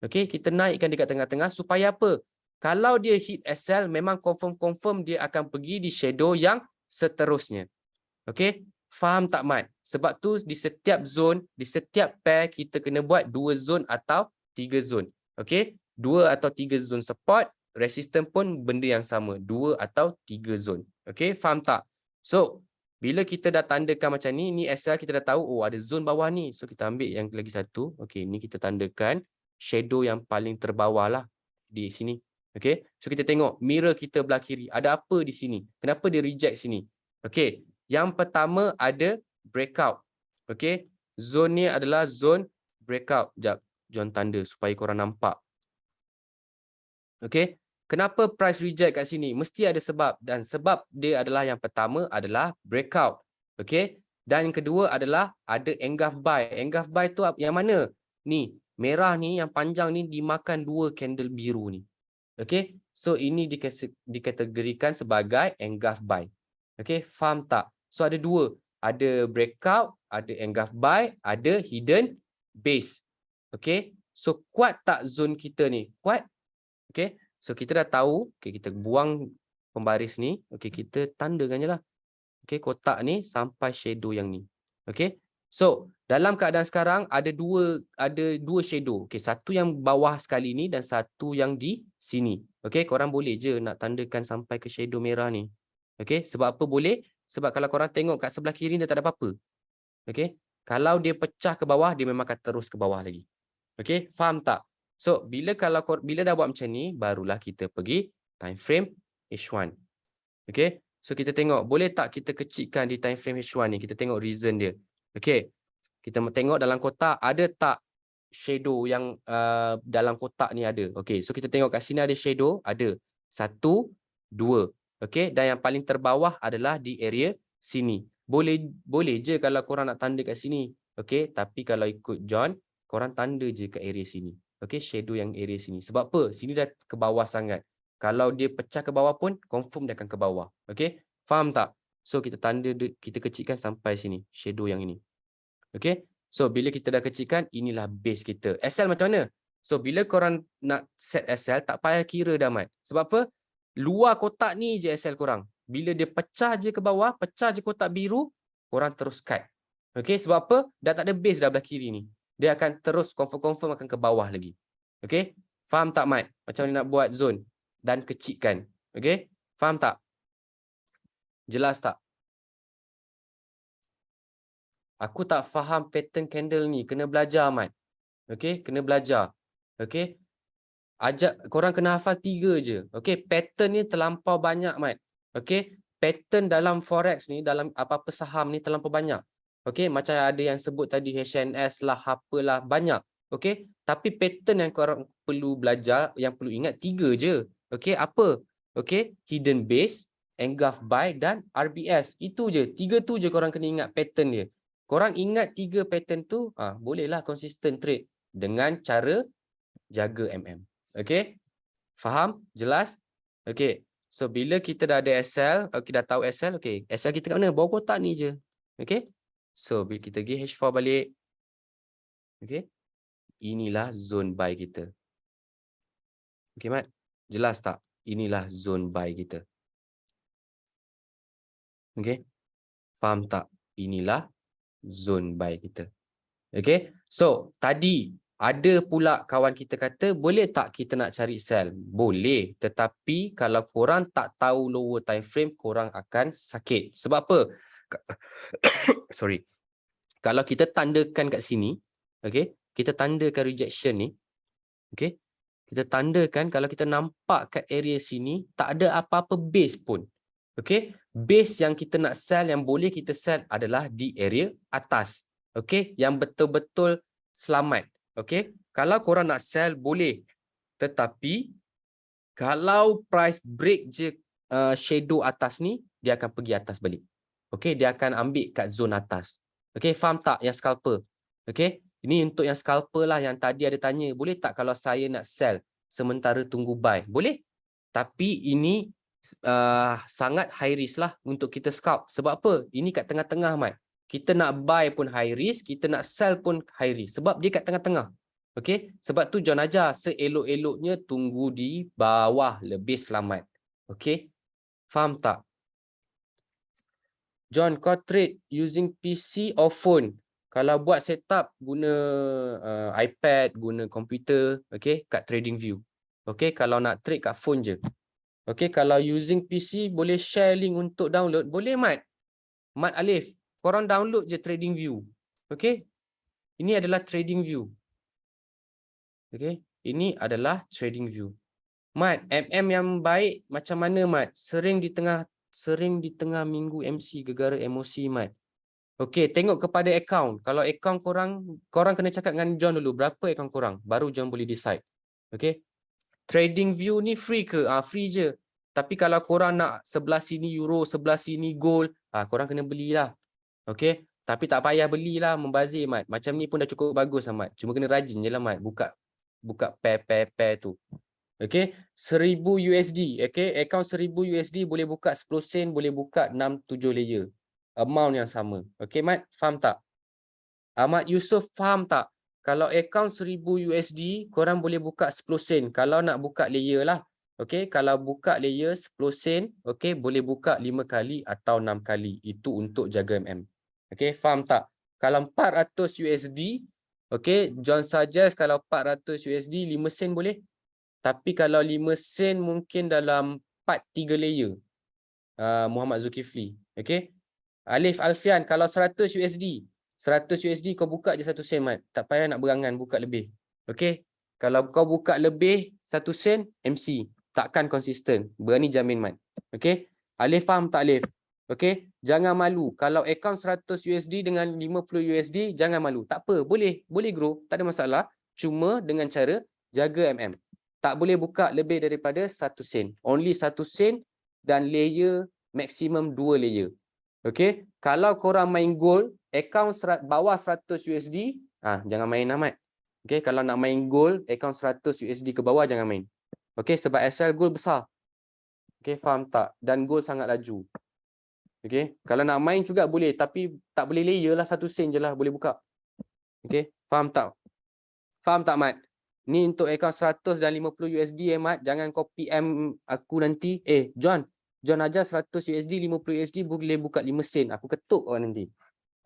Okay, kita naikkan dekat tengah-tengah supaya apa? Kalau dia hit SL, memang confirm dia akan pergi di shadow yang seterusnya. Okay, faham tak, Mat? Sebab tu di setiap zone, di setiap pair, kita kena buat 2 zone atau 3 zone. Okay, 2 atau 3 zone support, resistance pun benda yang sama, 2 atau 3 zone. Okay, faham tak? So, bila kita dah tandakan macam ni SL kita dah tahu, oh ada zone bawah ni. So, kita ambil yang lagi satu. Okay, ni kita tandakan shadow yang paling terbawah lah di sini. Okay, so kita tengok mirror kita belah kiri. Ada apa di sini? Kenapa dia reject sini? Okay, yang pertama ada breakout. Okay, zone ni adalah zone breakout. Sekejap, John tanda supaya korang nampak. Okay, kenapa price reject kat sini? Mesti ada sebab. Dan sebab dia adalah yang pertama adalah breakout. Okay, dan yang kedua adalah ada engulf buy. Engulf buy tu yang mana? Ni, merah ni yang panjang ni dimakan 2 candle biru ni. Okay, so ini dikategorikan sebagai engulf buy. Okay, faham tak? So ada dua, ada breakout, ada engulf buy, ada hidden base. Okay, so kuat tak zone kita ni? Kuat. Okay, so kita dah tahu. Okay, kita buang pembaris ni. Okay, kita tandakan je lah. Okay, kotak ni sampai shadow yang ni. Okay, so dalam keadaan sekarang ada dua shadow. Okay, satu yang bawah sekali ni dan satu yang di sini. Okay, korang boleh je nak tandakan sampai ke shadow merah ni. Okay, sebab apa boleh? Sebab kalau korang tengok kat sebelah kiri dia tak ada apa-apa. Okay, kalau dia pecah ke bawah, dia memang akan terus ke bawah lagi. Okay, faham tak? So, bila dah buat macam ni, barulah kita pergi time frame H1. Okay, So kita tengok, boleh tak kita kecilkan di time frame H1 ni? Kita tengok reason dia. Okay. Kita tengok dalam kotak, ada tak shadow yang dalam kotak ni ada. Okay. So kita tengok kat sini ada shadow, ada. 1, 2. Okay. Dan yang paling terbawah adalah di area sini. Boleh je kalau korang nak tanda kat sini. Okay. Tapi kalau ikut John, korang tanda je kat area sini. Okay. Shadow yang area sini. Sebab apa? Sini dah ke bawah sangat. Kalau dia pecah ke bawah pun, confirm dia akan ke bawah. Okay. Faham tak? So kita tanda, kita kecilkan sampai sini. Shadow yang ini. Okay. So bila kita dah kecilkan, inilah base kita. SL macam mana? So bila korang nak set SL, tak payah kira dah, Mat. Sebab apa? Luar kotak ni je SL korang. Bila dia pecah je ke bawah, pecah je kotak biru, korang terus cut. Okay. Sebab apa? Dah tak ada base dah belah kiri ni. Dia akan terus confirm akan ke bawah lagi. Okay. Faham tak, Mat? Macam mana nak buat zone dan kecilkan. Okay. Faham tak? Jelas tak? Aku tak faham pattern candle ni. Kena belajar, Mat. Okay, kena belajar. Okay. Korang kena hafal 3 je. Okay, pattern ni terlampau banyak, Mat. Okay, pattern dalam forex ni, dalam apa-apa saham ni terlampau banyak. Okay, macam ada yang sebut tadi HNS lah, apalah, banyak. Okay, tapi pattern yang korang perlu belajar, yang perlu ingat 3 je. Okay, apa? Okay, hidden base, engulf buy dan RBS. Itu je. 3 tu je korang kena ingat pattern dia. Korang ingat 3 pattern tu, bolehlah consistent trade dengan cara jaga MM. Okay? Faham? Jelas? Okay. So, bila kita dah ada SL, kita dah tahu SL, okay. SL kita kat mana? Bawah kotak ni je. Okay? So, bila kita pergi H4 balik. Okay? Inilah zone buy kita. Okay, Mat? Jelas tak? Inilah zone buy kita. Okay? Faham tak? Inilah zone buy kita. Okay? So, tadi ada pula kawan kita kata, boleh tak kita nak cari sell? Boleh. Tetapi kalau korang tak tahu lower time frame, korang akan sakit. Sebab apa? Sorry. Kalau kita tandakan kat sini, okay? Kita tandakan rejection ni. Okay? Kita tandakan kalau kita nampak kat area sini, tak ada apa-apa base pun. Okay? Base yang kita nak sell, yang boleh kita sell adalah di area atas. Okay? Yang betul-betul selamat. Okay? Kalau korang nak sell, boleh. Tetapi, kalau price break je shadow atas ni, dia akan pergi atas balik. Okay? Dia akan ambil kat zone atas. Okay? Faham tak yang scalper? Okay? Ini untuk yang scalper lah, yang tadi ada tanya, boleh tak kalau saya nak sell sementara tunggu buy? Boleh. Tapi ini sangat high risk lah untuk kita scalp. Sebab apa? Ini kat tengah-tengah, Mat. Kita nak buy pun high risk, kita nak sell pun high risk. Sebab dia kat tengah-tengah. Okay? Sebab tu John ajar, seelok-eloknya tunggu di bawah, lebih selamat. Okay? Faham tak? John, kau trade using PC or phone? Kalau buat setup, guna iPad, guna komputer, okay, kat TradingView. Okay, kalau nak trade kat phone je. Okay, kalau using PC, boleh share link untuk download. Boleh, Mat. Mat Alif, korang download je TradingView. Okay, ini adalah TradingView. Okay, ini adalah TradingView. Mat, MM yang baik macam mana, Mat? Sering di tengah minggu MC gegara emosi, Mat. Okey, tengok kepada akaun. Kalau akaun korang kena cakap dengan John dulu. Berapa akaun korang? Baru John boleh decide. Okey. TradingView ni free ke? Free je. Tapi kalau korang nak sebelah sini euro, sebelah sini gold, korang kena belilah. Okey. Tapi tak payah belilah, membazir, Mat. Macam ni pun dah cukup bagus, Mat. Cuma kena rajin je lah, Mat. Buka pair tu. Okey. 1000 USD. Okey. Akaun 1000 USD boleh buka 10 sen, boleh buka 6-7 layer. Amount yang sama. Okay, Mat? Faham tak? Ahmad Yusof, faham tak? Kalau akaun 1000 USD, korang boleh buka 10 sen. Kalau nak buka layer lah. Okay, kalau buka layer 10 sen, okay, boleh buka 5 kali atau 6 kali. Itu untuk jaga MM. Okay, faham tak? Kalau 400 USD, okay, John suggest kalau 400 USD, 5 sen boleh. Tapi kalau 5 sen mungkin dalam 4-3 layer. Muhammad Zulkifli. Okay. Alif Alfian, kalau 100 USD, 100 USD kau buka je 1 sen, Mat. Tak payah nak berangan, buka lebih. Okay. Kalau kau buka lebih 1 sen, MC. Takkan konsisten. Berani jamin, Mat. Okay. Alif faham tak Alif? Okey, jangan malu. Kalau akaun 100 USD dengan 50 USD, jangan malu. Tak apa, boleh grow, tak ada masalah. Cuma dengan cara jaga MM. Tak boleh buka lebih daripada 1 sen. Only 1 sen dan layer maksimum 2 layer. Okey, kalau korang main gold, akaun bawah 100 USD, jangan main amat. Okey, kalau nak main gold, akaun 100 USD ke bawah jangan main. Okey, sebab SL gold besar. Okey, faham tak? Dan gold sangat laju. Okey, kalau nak main juga boleh, tapi tak boleh layer lah, 1 sen je lah boleh buka. Okey, faham tak? Faham tak, Mat? Ni untuk akaun 100 dan 50 USD Mat. Jangan kau PM aku nanti. John ajar 100 USD, 50 USD boleh buka 5 sen. Aku ketuk kau nanti.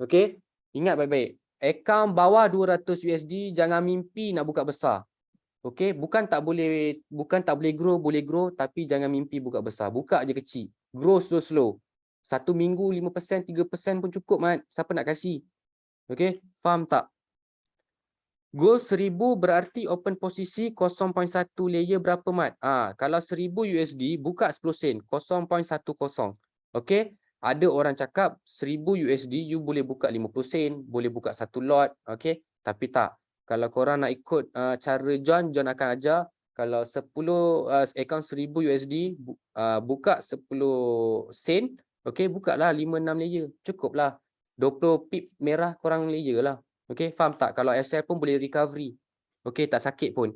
Okey? Ingat baik-baik. Akaun bawah 200 USD jangan mimpi nak buka besar. Okey, bukan tak boleh grow, boleh grow, tapi jangan mimpi buka besar. Buka je kecil. Grow slow-slow. 1 minggu 5%, 3% pun cukup, Mat. Siapa nak kasih? Okey, faham tak? Goal 1000 berarti open posisi 0.1 layer berapa, Mat? Kalau 1000 USD buka 10 sen, 0.10. Okey? Ada orang cakap 1000 USD you boleh buka 50 sen, boleh buka satu lot, okey? Tapi tak. Kalau korang nak ikut cara John akan ajar kalau 10 akaun 1000 USD buka 10 sen, okey, bukalah 5-6 layer. Cukuplah. 20 pip merah korang layer lah. Okey, faham tak? Kalau SL pun boleh recovery. Okey, tak sakit pun.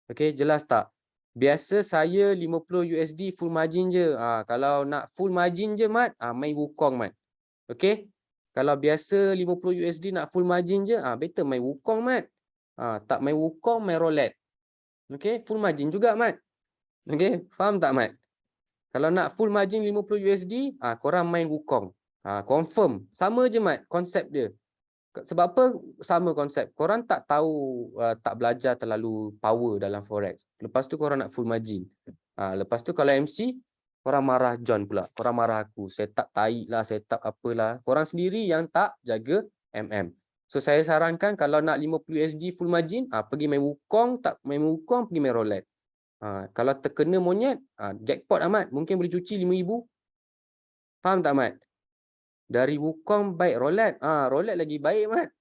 Okey, jelas tak? Biasa saya 50 USD full margin je. Kalau nak full margin je, Mat, main Wukong, Mat. Okey? Kalau biasa 50 USD nak full margin je, better main Wukong, Mat. Tak main Wukong, main Roulette. Okey, full margin juga, Mat. Okey, faham tak, Mat? Kalau nak full margin 50 USD, korang main Wukong. Confirm. Sama je, Mat, konsep dia. Sebab apa sama konsep? Korang tak tahu, tak belajar terlalu power dalam forex. Lepas tu korang nak full margin. Lepas tu kalau MC, korang marah John pula. Korang marah aku. Setup taik lah, setup apalah. Korang sendiri yang tak jaga MM. So saya sarankan kalau nak 50 USD full margin, pergi main Wukong, tak main Wukong, pergi main Roulette. Kalau terkena monyet, jackpot amat. Mungkin boleh cuci 5,000. Faham tak, Mat? Dari Wukong baik Roulette. Roulette lagi baik, Mat.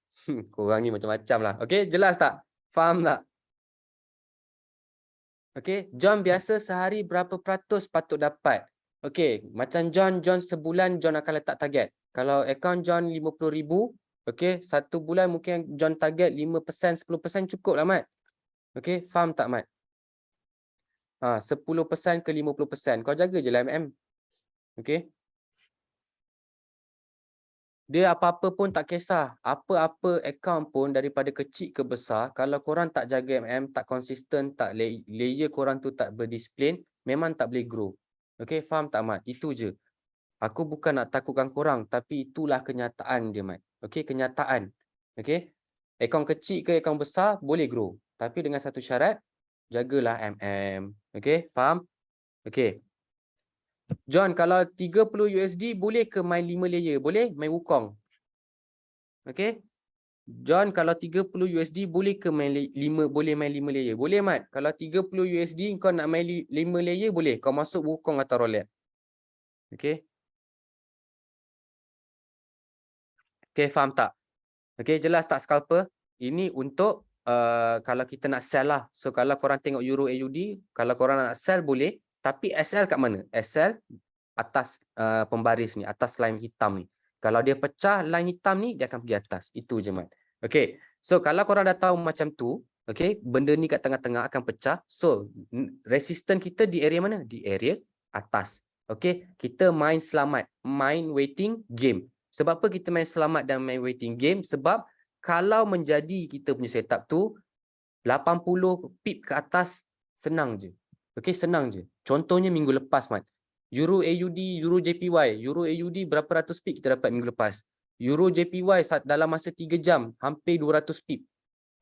Korang ni macam-macam lah. Okey, jelas tak? Faham tak? Okey, John biasa sehari berapa peratus patut dapat? Okey, macam John sebulan John akan letak target. Kalau akaun John 50,000, okey, satu bulan mungkin John target 5%, 10% cukup lah, Mat. Okey, faham tak, Mat? 10% ke 50%. Kau jaga je lah MM. Okey. Dia apa-apa pun tak kisah. Apa-apa akaun pun daripada kecil ke besar, kalau korang tak jaga MM, tak konsisten, tak layer korang tu tak berdisiplin, memang tak boleh grow. Okey, faham tak, Mat? Itu je. Aku bukan nak takutkan korang, tapi itulah kenyataan dia, Mat. Okey, kenyataan. Okey. Akaun kecil ke akaun besar boleh grow, tapi dengan satu syarat, jagalah MM. Okey, faham? Okey. John, kalau 30 USD boleh ke main 5 layer? Boleh? Main Wukong. Okey. John, kalau 30 USD boleh ke main 5 layer? Boleh, Mat. Kalau 30 USD kau nak main 5 layer boleh. Kau masuk Wukong atau Roulette. Okey. Okey, faham tak? Okey, jelas tak scalper? Ini untuk kalau kita nak sell lah. So kalau korang tengok Euro AUD, kalau korang nak sell boleh, tapi SL kat mana? SL atas pembaris ni, atas line hitam ni. Kalau dia pecah line hitam ni, dia akan pergi atas. Itu je, Mat. Okey. So kalau korang dah tahu macam tu, okey, benda ni kat tengah-tengah akan pecah. So resistance kita di area mana? Di area atas. Okey, kita main selamat, main waiting game. Sebab apa kita main selamat dan main waiting game? Sebab kalau menjadi kita punya setup tu 80 pip ke atas, senang je. Okey, senang je. Contohnya minggu lepas, Mat. Euro AUD, Euro JPY. Euro AUD berapa ratus pip kita dapat minggu lepas. Euro JPY dalam masa 3 jam hampir 200 pip.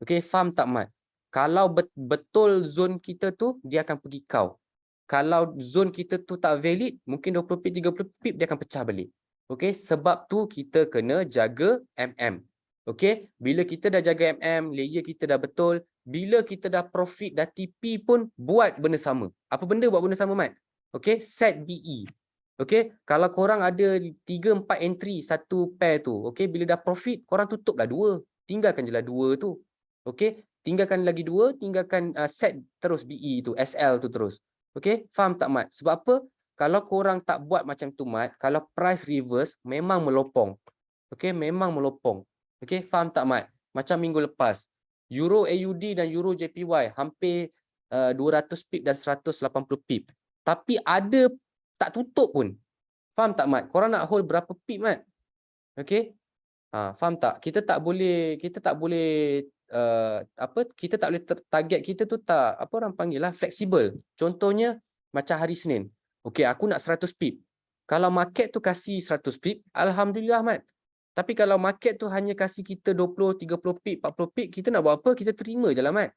Okey, faham tak, Mat? Kalau betul zone kita tu, dia akan pergi kau. Kalau zone kita tu tak valid, mungkin 20 pip, 30 pip dia akan pecah balik. Okey, sebab tu kita kena jaga MM. Okey, bila kita dah jaga MM, layer kita dah betul, bila kita dah profit, dah TP pun buat benda sama. Apa benda buat benda sama, Mat? Okey, set BE. Okey, kalau korang ada 3-4 entry satu pair tu, okey, bila dah profit, korang tutuplah 2. Tinggalkan jelah 2 tu. Okey, tinggalkan lagi 2, tinggalkan set terus BE tu, SL tu terus. Okey, faham tak Mat? Sebab apa? Kalau korang tak buat macam tu Mat, kalau price reverse memang melopong. Okey, memang melopong. Okey, faham tak Mat? Macam minggu lepas, Euro AUD dan Euro JPY hampir 200 pip dan 180 pip. Tapi ada tak tutup pun. Faham tak Mat? Korang nak hold berapa pip Mat? Okey? Faham tak? Kita tak boleh kita tak boleh target kita tu tak apa orang panggil lah fleksibel. Contohnya macam hari Senin. Okey, aku nak 100 pip. Kalau market tu kasih 100 pip, alhamdulillah Mat. Tapi kalau market tu hanya kasih kita 20, 30 pip, 40 pip, kita nak buat apa? Kita terima je lah Mat.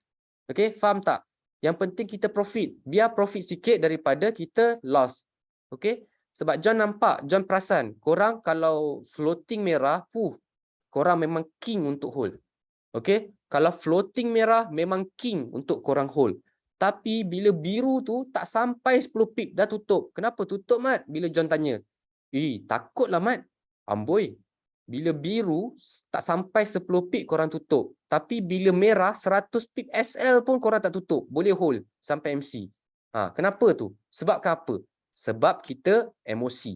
Okey, faham tak? Yang penting kita profit. Biar profit sikit daripada kita loss. Okey? Sebab John nampak, John perasan, korang kalau floating merah, korang memang king untuk hold. Okey? Kalau floating merah, memang king untuk korang hold. Tapi bila biru tu, tak sampai 10 pip, dah tutup. Kenapa tutup, Mat? Bila John tanya. Takutlah, Mat. Amboi. Bila biru, tak sampai 10 pip korang tutup. Tapi bila merah, 100 pip SL pun korang tak tutup. Boleh hold sampai MC. Kenapa tu? Sebab apa? Sebab kita emosi.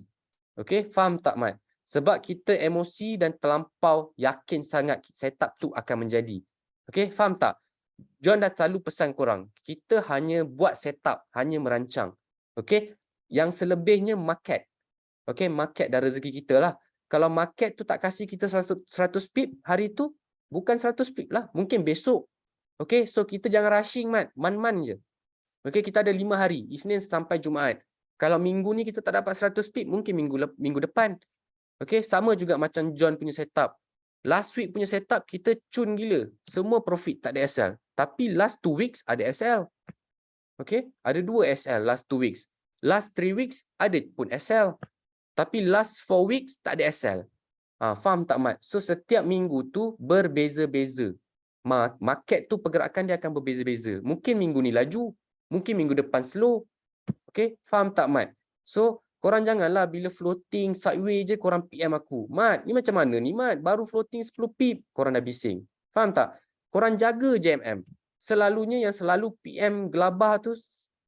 Okey, faham tak Mat? Sebab kita emosi dan terlampau yakin sangat setup tu akan menjadi. Okey, faham tak? John dah selalu pesan korang, kita hanya buat setup, hanya merancang. Okey, yang selebihnya market. Okey, market dah rezeki kita lah. Kalau market tu tak kasih kita 100 pip hari tu, bukan 100 pip lah, mungkin besok. Okey, so kita jangan rushing Mat, man-man je. Okey, kita ada 5 hari, Isnin sampai Jumaat. Kalau minggu ni kita tak dapat 100 pip, mungkin minggu depan. Okey, sama juga macam John punya setup. Last week punya setup kita cun gila. Semua profit, tak ada SL. Tapi last 2 weeks ada SL. Okey, ada 2 SL last 2 weeks. Last 3 weeks ada pun SL. Tapi last 4 weeks tak ada SL. Faham tak Mat? So setiap minggu tu berbeza-beza. Market tu pergerakan dia akan berbeza-beza. Mungkin minggu ni laju, mungkin minggu depan slow. Okey, faham tak Mat? So korang janganlah bila floating sideways je korang PM aku. Mat, ni macam mana ni Mat? Baru floating 10 pip, korang dah bising. Faham tak? Korang jaga je MM. Selalunya yang selalu PM gelabah tu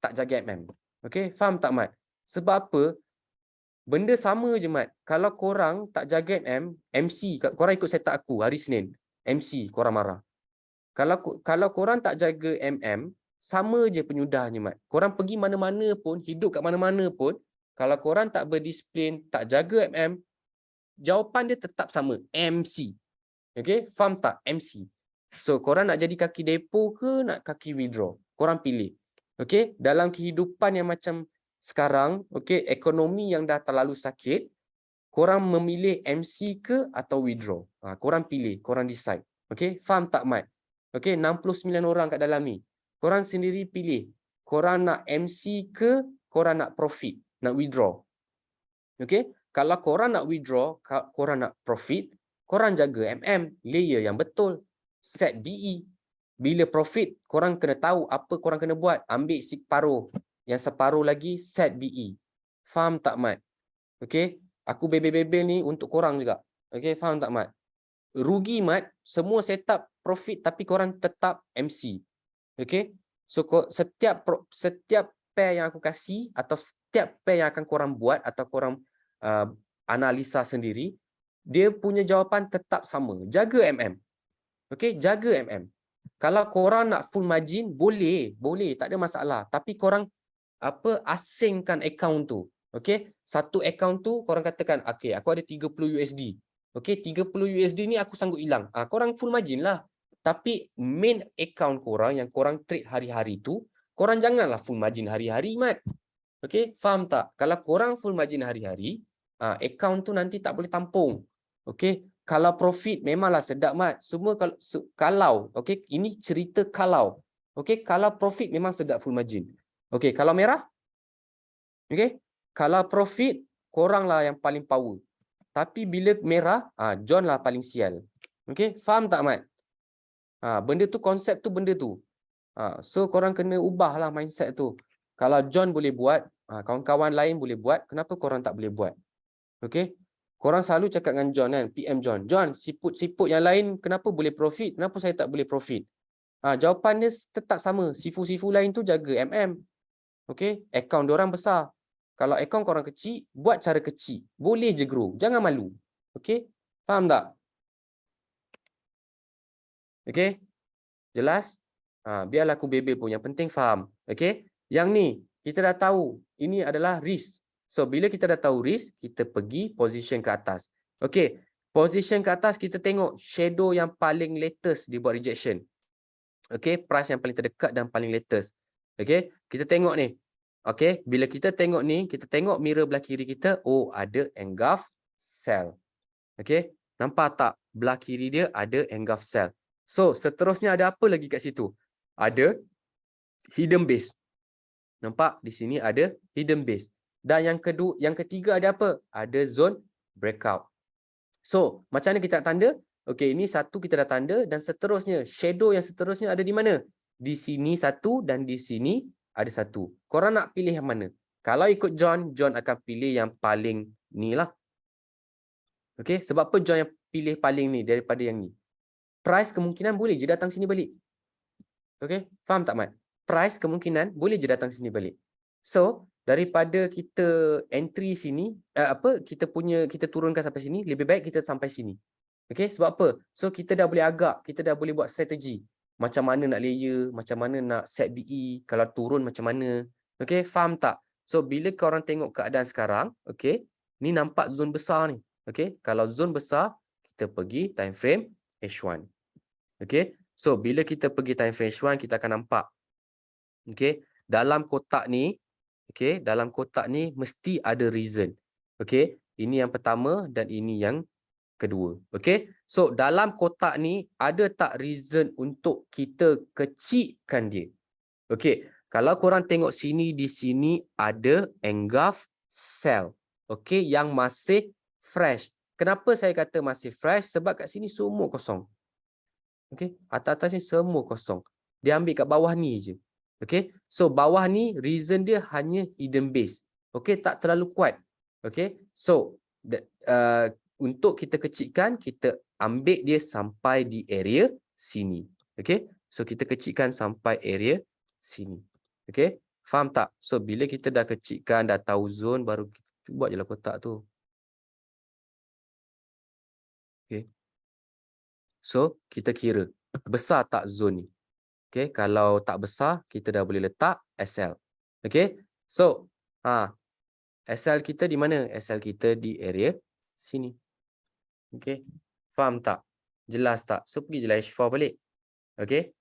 tak jaga MM. Okey, faham tak Mat? Sebab apa? Benda sama je Mat. Kalau korang tak jaga MM, MC, korang ikut setup aku hari Senin. MC, korang marah. Kalau korang tak jaga MM, sama je penyudahnya Mat. Korang pergi mana-mana pun, hidup kat mana-mana pun, kalau korang tak berdisiplin, tak jaga MM, jawapan dia tetap sama, MC. Okay, faham tak? MC. So, korang nak jadi kaki depo ke nak kaki withdraw? Korang pilih. Okay, dalam kehidupan yang macam sekarang, okay, ekonomi yang dah terlalu sakit, korang memilih MC ke atau withdraw? Korang pilih, korang decide. Okay, faham tak Mat? Okay, 69 orang kat dalam ni. Korang sendiri pilih. Korang nak MC ke, korang nak profit, nak withdraw. Okay, kalau korang nak withdraw, korang nak profit, korang jaga MM, layer yang betul. Set BE. Bila profit, korang kena tahu apa korang kena buat. Ambil separuh. Yang separuh lagi, set BE. Faham tak Mat? Okay, aku bebel-bebel ni untuk korang juga. Okay, faham tak Mat? Rugi Mat, semua setup profit tapi korang tetap MC. Okay, so setiap pair yang aku kasih atau setiap pair yang akan korang buat atau korang analisa sendiri, dia punya jawapan tetap sama. Jaga MM. Okay, jaga MM. Kalau korang nak full margin, boleh, tak ada masalah. Tapi korang asingkan account tu. Okay, satu account tu korang katakan, okay, aku ada 30 USD. Okay, 30 USD ni aku sanggup hilang. Korang full margin lah. Tapi main account korang yang korang trade hari-hari tu, korang janganlah full margin hari-hari Mat. Okay, faham tak? Kalau korang full margin hari-hari, account tu nanti tak boleh tampung. Okay, kalau profit memanglah sedap Mat. Semua kalau okay, ini cerita kalau. Okay, kalau profit memang sedap full margin. Okay, kalau merah, okay, kalau profit, korang lah yang paling power. Tapi bila merah, John lah paling sial. Okay, faham tak Mat? Benda tu, konsep tu, benda tu. So, korang kena ubah lah mindset tu. Kalau John boleh buat, Kawan-kawan lain boleh buat, kenapa korang tak boleh buat? Okey. Korang selalu cakap dengan John kan, PM John. John, siput-siput yang lain kenapa boleh profit? Kenapa saya tak boleh profit? Jawapan dia tetap sama. Sifu-sifu lain tu jaga MM. Okey, akaun diorang besar. Kalau akaun korang kecil, buat cara kecil. Boleh je grow. Jangan malu. Okey? Faham tak? Okey? Jelas? Biarlah aku bebel pun. Yang penting faham. Okey? Yang ni, kita dah tahu. Ini adalah risk. So, bila kita dah tahu risk, kita pergi position ke atas. Okey. Position ke atas, kita tengok shadow yang paling latest dia buat rejection. Okey. Price yang paling terdekat dan paling latest. Okey. Kita tengok ni. Okey. Bila kita tengok ni, kita tengok mirror belah kiri kita. Oh, ada engulf sell. Okey. Nampak tak? Belah kiri dia ada engulf sell. So, seterusnya ada apa lagi kat situ? Ada hidden base. Nampak? Di sini ada hidden base. Dan yang ketiga ada apa? Ada zone breakout. So, macam mana kita nak tanda? Okey, ini satu kita dah tanda dan seterusnya, shadow yang seterusnya ada di mana? Di sini satu dan di sini ada satu. Korang nak pilih yang mana? Kalau ikut John, John akan pilih yang paling ni lah. Okey, sebab apa John yang pilih paling ni daripada yang ni? Price kemungkinan boleh je datang sini balik. Okey, faham tak Mat? Price kemungkinan boleh je datang sini balik. So, daripada kita entry sini, kita turunkan sampai sini, lebih baik kita sampai sini. Okey, sebab apa? So, kita dah boleh agak, kita dah boleh buat strategi. Macam mana nak layer, macam mana nak set BE, kalau turun macam mana. Okey, faham tak? So, bila korang tengok keadaan sekarang, okey, ni nampak zone besar ni. Okey, kalau zone besar, kita pergi time frame H1. Okey, so bila kita pergi time frame H1, kita akan nampak. Okey, dalam kotak ni, okey, dalam kotak ni mesti ada reason. Okey, ini yang pertama dan ini yang kedua. Okey, so dalam kotak ni ada tak reason untuk kita kecilkan dia? Okey, kalau korang tengok sini, di sini ada engulf sell. Okey, yang masih fresh. Kenapa saya kata masih fresh? Sebab kat sini semua kosong. Okey, atas-atas ni semua kosong. Dia ambil kat bawah ni je. Okey, so bawah ni reason dia hanya hidden base. Okey, tak terlalu kuat. Okey, so untuk kita kecilkan, kita ambil dia sampai di area sini. Okey, so kita kecilkan sampai area sini. Okey, faham tak? So bila kita dah kecilkan, dah tahu zone, baru kita buat je lah kotak tu. Okey, so kita kira besar tak zone ni. Okay, kalau tak besar, kita dah boleh letak SL. Okay, so SL kita di mana? SL kita di area sini. Okay, faham tak? Jelas tak? So, pergi je lah H4 balik. Okay,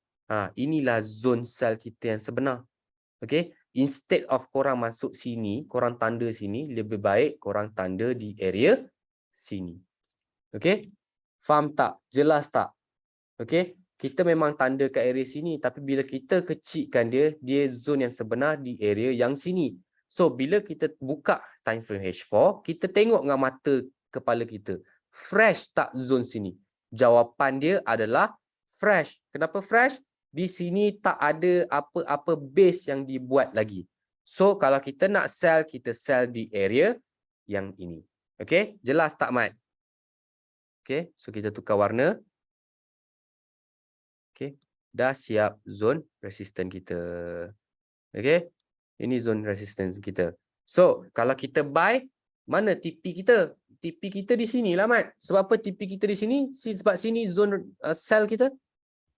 inilah zone sell kita yang sebenar. Okay, instead of korang masuk sini, korang tanda sini, lebih baik korang tanda di area sini. Okay, faham tak? Jelas tak? Okay, kita memang tanda kat area sini, tapi bila kita kecilkan dia, dia zone yang sebenar di area yang sini. So, bila kita buka time frame H4, kita tengok dengan mata kepala kita. Fresh tak zone sini? Jawapan dia adalah fresh. Kenapa fresh? Di sini tak ada apa-apa base yang dibuat lagi. So, kalau kita nak sell, kita sell di area yang ini. Okay, jelas tak Mat? Okay, so kita tukar warna. Okay, dah siap zone resistance kita. Okay, ini zone resistance kita. So, kalau kita buy, mana TP kita? TP kita di sini lah, Mat. Sebab apa TP kita di sini? Sebab sini zone sell kita.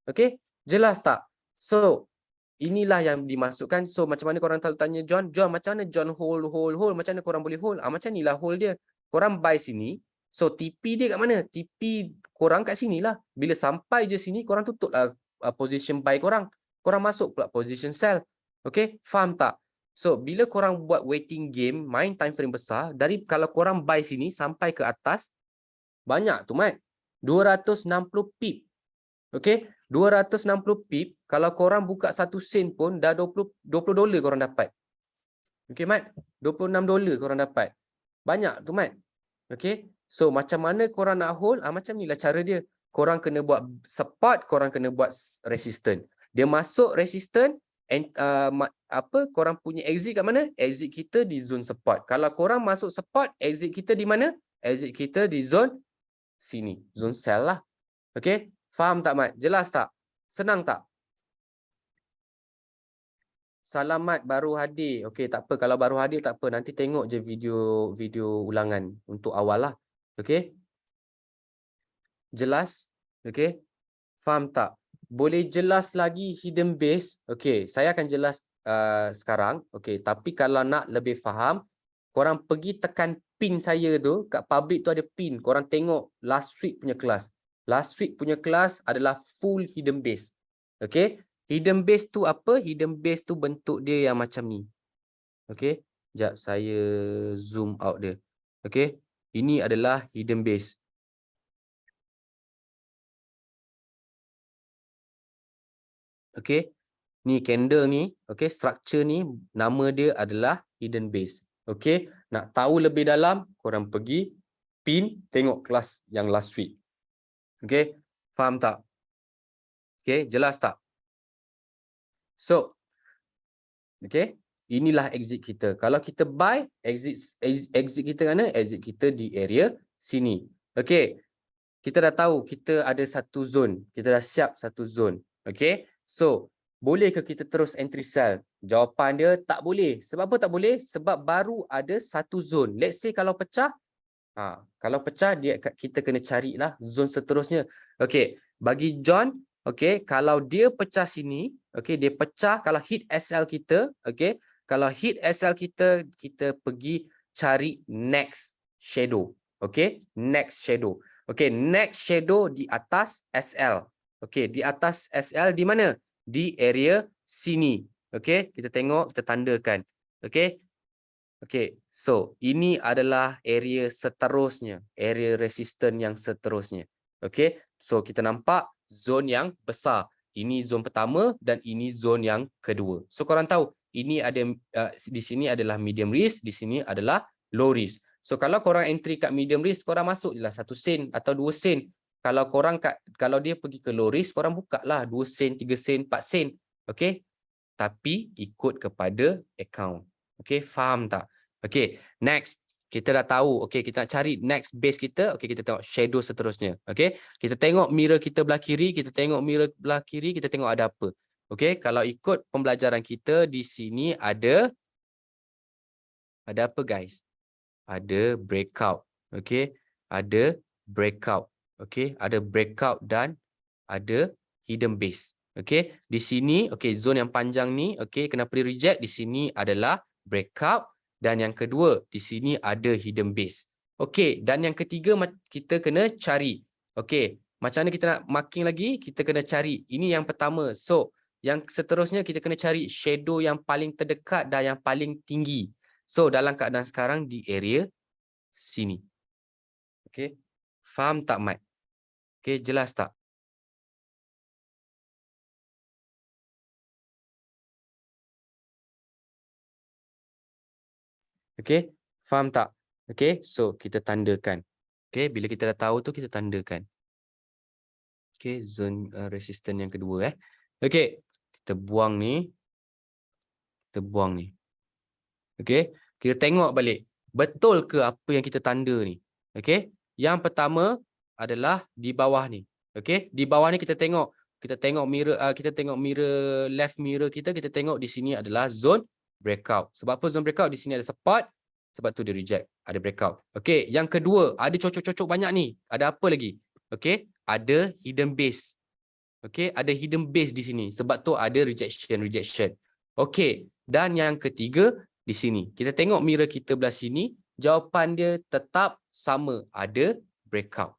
Okay, jelas tak? So, inilah yang dimasukkan. So, macam mana korang tanya John? John, macam mana John hold? Macam mana korang boleh hold? Macam inilah hold dia. Korang buy sini. So, TP dia kat mana? TP korang kat sini lah. Bila sampai je sini, korang tutup lah position buy korang. Korang masuk pula position sell. Okay, faham tak? So, bila korang buat waiting game, main time frame besar, dari kalau korang buy sini sampai ke atas, banyak tu, Mat. 260 pip. Okay, 260 pip, kalau korang buka 1 sen pun, dah $20 korang dapat. Okay, Mat. $26 korang dapat. Banyak tu, Mat. Okay, so macam mana korang nak hold? Macam ni lah cara dia. Korang kena buat support, korang kena buat resistance. Dia masuk resistance, korang punya exit kat mana? Exit kita di zone support. Kalau korang masuk support, exit kita di mana? Exit kita di zone sini, zone sell lah. Okey, faham tak Mat? Jelas tak? Senang tak? Selamat baru hadir. Okey, tak apa, kalau baru hadir tak apa, nanti tengok je video ulangan untuk awal lah. Okey? Jelas? Okey? Faham tak? Boleh jelas lagi hidden base? Okey, saya akan jelas sekarang. Okey, tapi kalau nak lebih faham, korang pergi tekan pin saya tu, kat public tu ada pin. Korang tengok last week punya kelas. Last week punya kelas adalah full hidden base. Okey? Hidden base tu apa? Hidden base tu bentuk dia yang macam ni. Okey? Sekejap saya zoom out dia. Okey? Ini adalah hidden base. Okey? Ni candle ni, okey, structure ni nama dia adalah hidden base. Okey? Nak tahu lebih dalam, korang pergi pin tengok kelas yang last week. Okey? Faham tak? Okey, jelas tak? So, okey, inilah exit kita. Kalau kita buy, exit kita mana? Exit kita di area sini. Okey, kita dah tahu kita ada satu zone. Kita dah siap satu zone. Okey, so boleh ke kita terus entry sell? Jawapan dia tak boleh. Sebab apa tak boleh? Sebab baru ada satu zone. Let's say kalau pecah, kalau pecah kita kena carilah zone seterusnya. Okey, bagi John, okey, kalau dia pecah sini, okey, dia pecah kalau hit SL kita, okey, kalau hit SL kita, kita pergi cari next shadow. Okey, next shadow. Okey, next shadow di atas SL. Okey, di atas SL di mana? Di area sini. Okey, kita tengok, kita tandakan. Okey. Okey, so ini adalah area seterusnya, area resisten yang seterusnya. Okey, so kita nampak zon yang besar. Ini zon pertama dan ini zon yang kedua. So korang tahu, ini ada di sini adalah medium risk, di sini adalah low risk. So kalau korang entry kat medium risk, korang masuk je lah 1 sen atau 2 sen. Kalau dia pergi ke low risk, korang buka lah 2 sen, 3 sen, 4 sen. Okey? Tapi ikut kepada account. Okey, faham tak? Okey, next. Kita dah tahu, okey, kita nak cari next base kita. Okey, kita tengok shadow seterusnya. Okey, kita tengok mirror kita belah kiri, kita tengok mirror belah kiri, kita tengok ada apa. Okey, kalau ikut pembelajaran kita di sini ada apa guys? Ada breakout. Okey, ada breakout. Okey, ada breakout dan ada hidden base. Okey, di sini okey, zone yang panjang ni, okey, kenapa dia reject? Di sini adalah breakout dan yang kedua di sini ada hidden base. Okey, dan yang ketiga kita kena cari. Okey, macam mana kita nak marking lagi? Kita kena cari. Ini yang pertama. So, yang seterusnya kita kena cari shadow yang paling terdekat dan yang paling tinggi. So, dalam keadaan sekarang di area sini. Okey. Faham tak, Mat? Okey, jelas tak? Okey, faham tak? Okey, so kita tandakan. Okey, bila kita dah tahu tu kita tandakan. Okey, zone resistance yang kedua Okey, kita buang ni. Kita buang ni. Okey, kita tengok balik. Betul ke apa yang kita tanda ni? Okey, yang pertama adalah di bawah ni. Okey, di bawah ni kita tengok mirror left mirror kita tengok di sini adalah zone breakout. Sebab apa zone breakout? Di sini ada support, sebab tu dia reject, ada breakout. Okey, yang kedua, ada cocok-cocok banyak ni. Ada apa lagi? Okey, ada hidden base. Okey, ada hidden base di sini. Sebab tu ada rejection. Okey, dan yang ketiga di sini. Kita tengok mirror kita belah sini, jawapan dia tetap sama, ada breakout.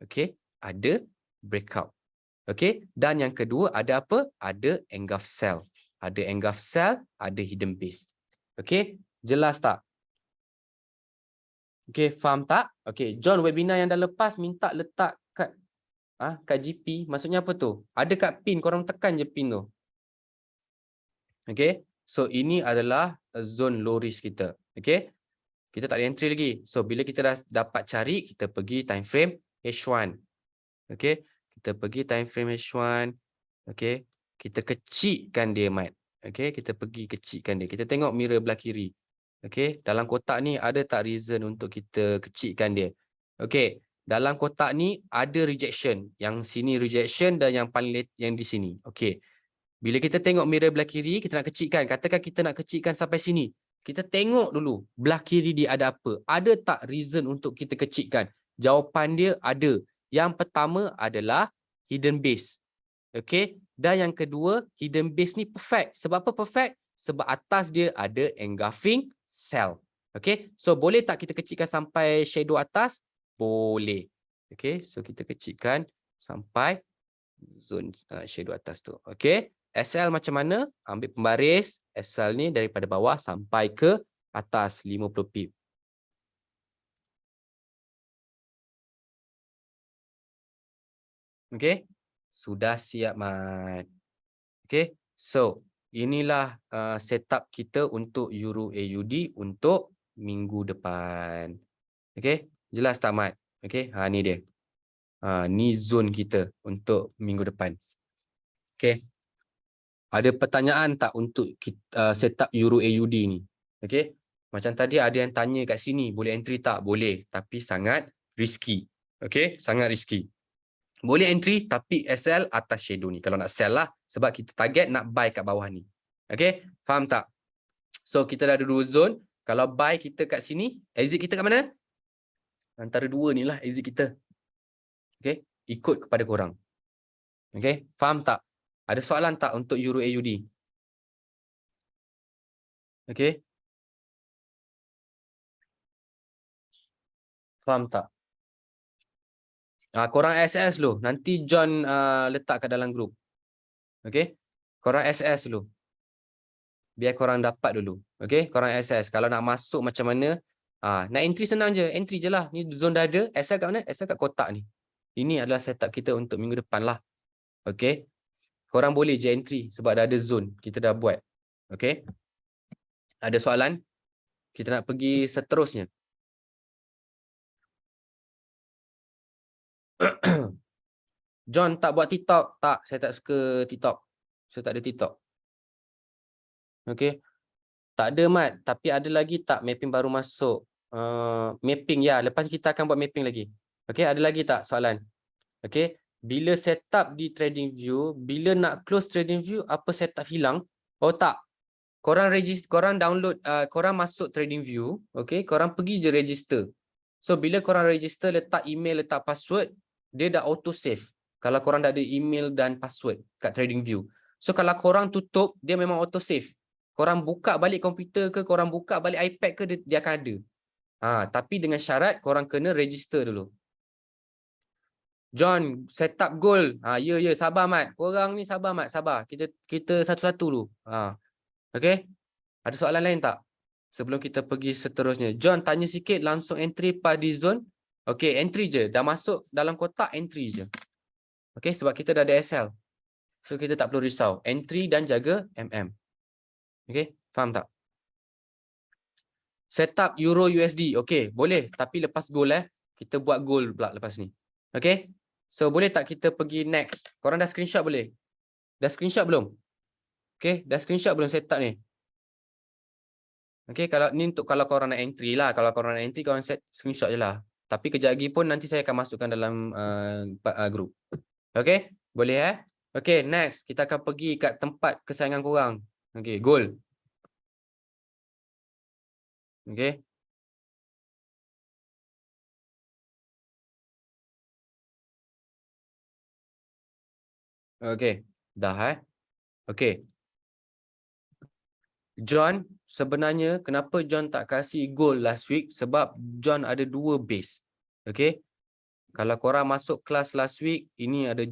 Okey, ada breakout. Okey, dan yang kedua ada apa? Ada engulf sell. Ada engulf sell, ada hidden base. Okey, jelas tak? Okey, faham tak? Okey, John, webinar yang dah lepas minta letak kat GP, maksudnya apa tu? Ada kat pin, korang tekan je pin tu. Okey, so ini adalah zone low risk kita. Okey, kita tak ada entry lagi. So bila kita dah dapat cari, kita pergi time frame H1. Okey, kita pergi time frame H1. Okey, kita kecilkan dia, Mat. Okay, kita pergi kecilkan dia. Kita tengok mirror belah kiri. Okay, dalam kotak ni ada tak reason untuk kita kecilkan dia? Okay, dalam kotak ni ada rejection. Yang sini rejection dan yang paling yang di sini. Okay, bila kita tengok mirror belah kiri, kita nak kecilkan. Katakan kita nak kecilkan sampai sini. Kita tengok dulu belah kiri dia ada apa. Ada tak reason untuk kita kecilkan? Jawapan dia ada. Yang pertama adalah hidden base. Okay. Dan yang kedua, hidden base ni perfect. Sebab apa perfect? Sebab atas dia ada engulfing cell. Okay. So, boleh tak kita kecilkan sampai shadow atas? Boleh. Okay. So, kita kecilkan sampai zone shadow atas tu. Okay. SL macam mana? Ambil pembaris SL ni daripada bawah sampai ke atas 50 pip. Okay. Sudah siap, Mat. Okay. So, inilah setup kita untuk Euro AUD untuk minggu depan. Okay. Jelas tak, Mat? Okay. Ni dia. Ni zone kita untuk minggu depan. Okay. Ada pertanyaan tak untuk kita, setup Euro AUD ni? Okay. Macam tadi ada yang tanya kat sini, boleh entry tak? Boleh. Tapi sangat risky. Okay. Sangat risky. Boleh entry tapi SL atas shadow ni. Kalau nak sell lah. Sebab kita target nak buy kat bawah ni. Okay. Faham tak? So kita dah ada dua zone. Kalau buy kita kat sini, exit kita kat mana? Antara dua ni lah exit kita. Okay. Ikut kepada korang. Okay. Faham tak? Ada soalan tak untuk Euro AUD? Okay. Faham tak? Korang SS dulu. Nanti John letak kat dalam grup. Okay. Korang SS dulu. Biar korang dapat dulu. Okay. Korang SS. Kalau nak masuk macam mana. Nak entry senang je. Entry je lah. Ni zone dah ada. SL kat mana? SL kat kotak ni. Ini adalah setup kita untuk minggu depan lah. Okay. Korang boleh je entry. Sebab dah ada zone. Kita dah buat. Okay. Ada soalan? Kita nak pergi seterusnya. John tak buat TikTok? Tak. Saya tak suka TikTok. Saya tak ada TikTok. Okay. Tak ada, Mat. Tapi ada lagi tak mapping baru masuk? Mapping, ya. Lepas kita akan buat mapping lagi. Okay, ada lagi tak soalan? Okay. Bila setup di TradingView, bila nak close TradingView, apa setup hilang? Oh, tak. Korang download, korang masuk TradingView. Okay, korang pergi je register. So, bila korang register, letak email, letak password, dia dah auto save. Kalau korang dah ada email dan password kat TradingView. So, kalau korang tutup, dia memang auto save. Korang buka balik komputer ke, korang buka balik iPad ke, dia akan ada. Tapi dengan syarat korang kena register dulu. John, setup goal. Ya, sabar, Mat. Korang ni sabar, Mat, sabar. Kita satu-satu dulu. Okay? Ada soalan lain tak? Sebelum kita pergi seterusnya. John, tanya sikit langsung entry pada zone. Okay, entry je. Dah masuk dalam kotak, entry je. Okay, sebab kita dah ada SL. So, kita tak perlu risau. Entry dan jaga MM. Okay, faham tak? Setup Euro USD. Okay, boleh. Tapi lepas goal kita buat goal pula lepas ni. Okay. So, boleh tak kita pergi next? Korang dah screenshot boleh? Dah screenshot belum? Okay, dah screenshot belum setup ni? Okay, kalau ni untuk kalau korang nak entry lah. Kalau korang nak entry, korang set screenshot je lah. Tapi kejap lagi pun nanti saya akan masukkan dalam group. Okay, boleh Okay, next. Kita akan pergi kat tempat kesayangan korang. Okay, goal. Okay. Okay, dah Okay. John, sebenarnya kenapa John tak kasih goal last week? Sebab John ada dua base. Okay. Kalau korang masuk kelas last week, ini ada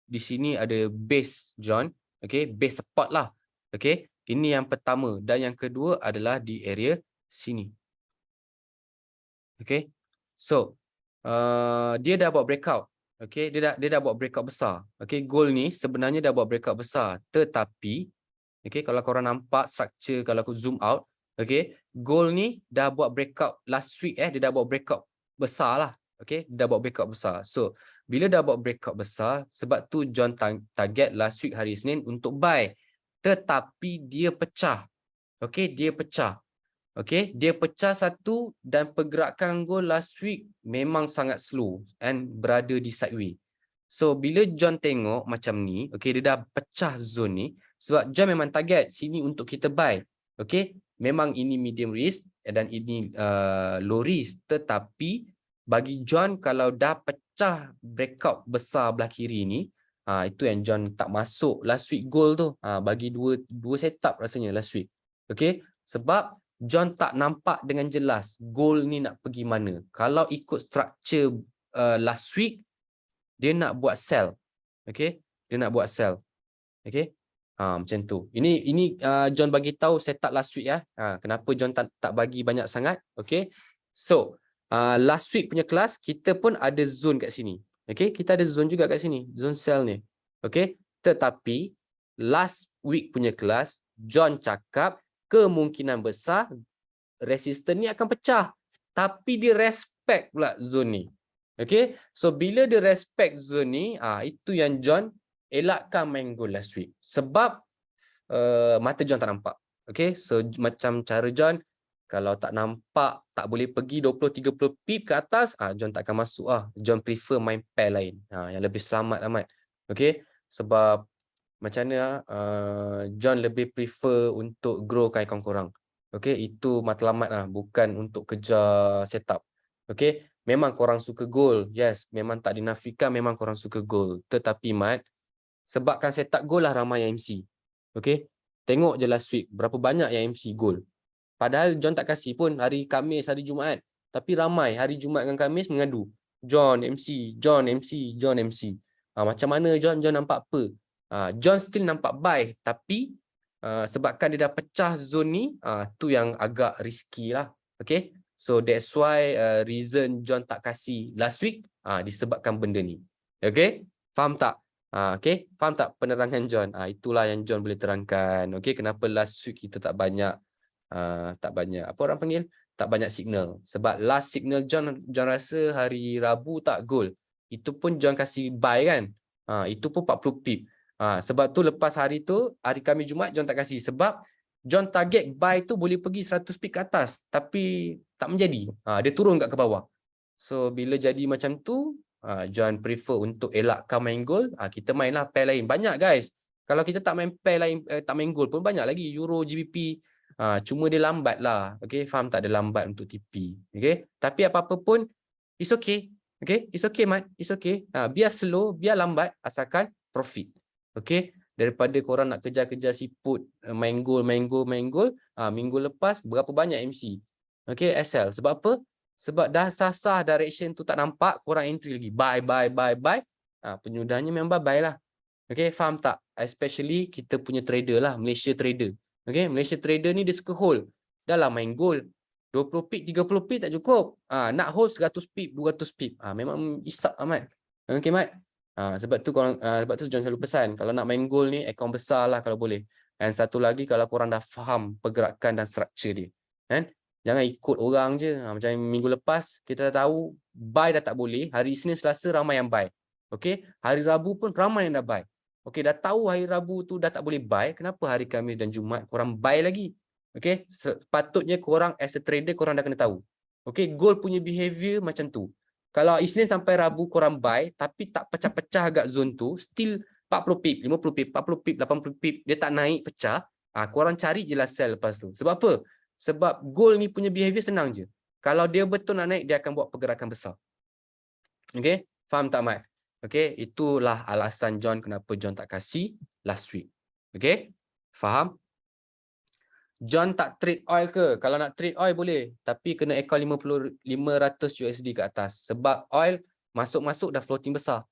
di sini ada base John. Okay, base support lah. Okay, ini yang pertama. Dan yang kedua adalah di area sini. Okay. So, dia dah buat breakout. Okay, dia dah buat breakout besar. Okay, goal ni sebenarnya dah buat breakout besar. Tetapi, okay, kalau korang nampak structure, kalau aku zoom out, okay, goal ni dah buat breakout last week dia dah buat breakout besar lah. Okay, dah buat breakout besar. So, bila dah buat breakout besar, sebab tu John target last week hari Isnin untuk buy. tetapi dia pecah. Okey, dia pecah. Okey, dia pecah satu dan pergerakan gol last week memang sangat slow and berada di sideway. So bila John tengok macam ni, okey, dia dah pecah zone ni sebab John memang target sini untuk kita buy. Okey, memang ini medium risk dan ini low risk, tetapi bagi John kalau dah pecah breakout besar belah kiri ni, itu yang John tak masuk last week goal tu. Bagi dua setup rasanya last week. Okey, sebab John tak nampak dengan jelas goal ni nak pergi mana. Kalau ikut structure last week, dia nak buat sell. Okey, dia nak buat sell. Okey, macam tu. Ini John bagi tahu setup last week ya. Kenapa John tak bagi banyak sangat. Okey, so last week punya kelas kita pun ada zone kat sini. Okey, kita ada zone juga kat sini, zone sell ni. Okey, tetapi last week punya kelas John cakap kemungkinan besar resisten ni akan pecah, tapi dia respect pula zone ni. Okay, so bila dia respect zone ni, itu yang John elakkan main goal last week sebab mata John tak nampak. Okay, so macam cara John, kalau tak nampak tak boleh pergi 20-30 pip ke atas, John tak akan masuk. John prefer main pair lain yang lebih selamat amat. Okay, sebab macam mana John lebih prefer untuk growkan akaun korang. Okay, itu matlamat bukan untuk kejar setup. Okay, memang korang suka goal. Yes, memang tak dinafikan memang korang suka goal. Tetapi Mat, sebabkan setup goal lah ramai yang MC. Okay, tengok je last week berapa banyak yang MC goal. Padahal John tak kasih pun hari Khamis, hari Jumaat. Tapi ramai hari Jumaat dengan Khamis mengadu. John MC, John MC, John MC. Macam mana John nampak apa? John still nampak buy, tapi sebabkan dia dah pecah zone ni, tu yang agak risky lah. Okay, so that's why reason John tak kasih last week disebabkan benda ni. Okay, faham tak? Okay, faham tak penerangan John? Itulah yang John boleh terangkan. Okay, kenapa last week kita tak banyak apa orang panggil, tak banyak signal. Sebab last signal John rasa hari Rabu tak goal. Itu pun John kasih buy kan. Itu pun 40 pip. Sebab tu lepas hari tu, hari Khamis Jumaat John tak kasih. Sebab John target buy tu boleh pergi 100 pip ke atas. Tapi tak menjadi. Dia turun kat ke bawah. So bila jadi macam tu, John prefer untuk elakkan main goal. Kita mainlah pair lain. Banyak guys. Kalau kita tak main pair lain, tak main goal pun banyak lagi. Euro, GBP. Cuma dia lambat lah. Okay, faham tak? Dia lambat untuk TP. Okay, tapi apa-apa pun, it's okay. Okay, it's okay Mat. It's okay. Biar slow, biar lambat, asalkan profit. Okay, daripada korang nak kejar-kejar siput, main goal. Minggu lepas, berapa banyak MC? Okay, SL. Sebab apa? Sebab dah sah-sah direction tu tak nampak, korang entry lagi. Buy. Penyudahnya memang buy lah. Okay, faham tak? Especially kita punya trader lah, Malaysia trader. Okay, Malaysia trader ni dia suka hold. Dah lah main goal. 20 pip, 30 pip tak cukup. Nak hold 100 pip, 200 pip. Memang isap amat. Okay, Mat? Sebab tu John selalu pesan, kalau nak main goal ni, akaun besar lah kalau boleh. Dan satu lagi, kalau korang dah faham pergerakan dan structure dia. Kan? Jangan ikut orang je. Macam minggu lepas, kita dah tahu, buy dah tak boleh. Hari Isnin, Selasa, ramai yang buy. Okay? Hari Rabu pun ramai yang dah buy. Okay, dah tahu hari Rabu tu dah tak boleh buy. Kenapa hari Khamis dan Jumaat korang buy lagi? Okay? Sepatutnya korang as a trader, korang dah kena tahu. Okay? Gold punya behavior macam tu. Kalau Isnin sampai Rabu korang buy, tapi tak pecah-pecah agak zone tu, still 40 pip, 50 pip, 40 pip, 80 pip, dia tak naik pecah, korang cari je lah sell lepas tu. Sebab apa? Sebab gold ni punya behavior senang je. Kalau dia betul nak naik, dia akan buat pergerakan besar. Okay? Faham tak, Mat? Okay? Itulah alasan John kenapa John tak kasih last week. Okay? Faham? John tak trade oil ke? Kalau nak trade oil boleh. Tapi kena account 500 USD ke atas. Sebab oil masuk-masuk dah floating besar.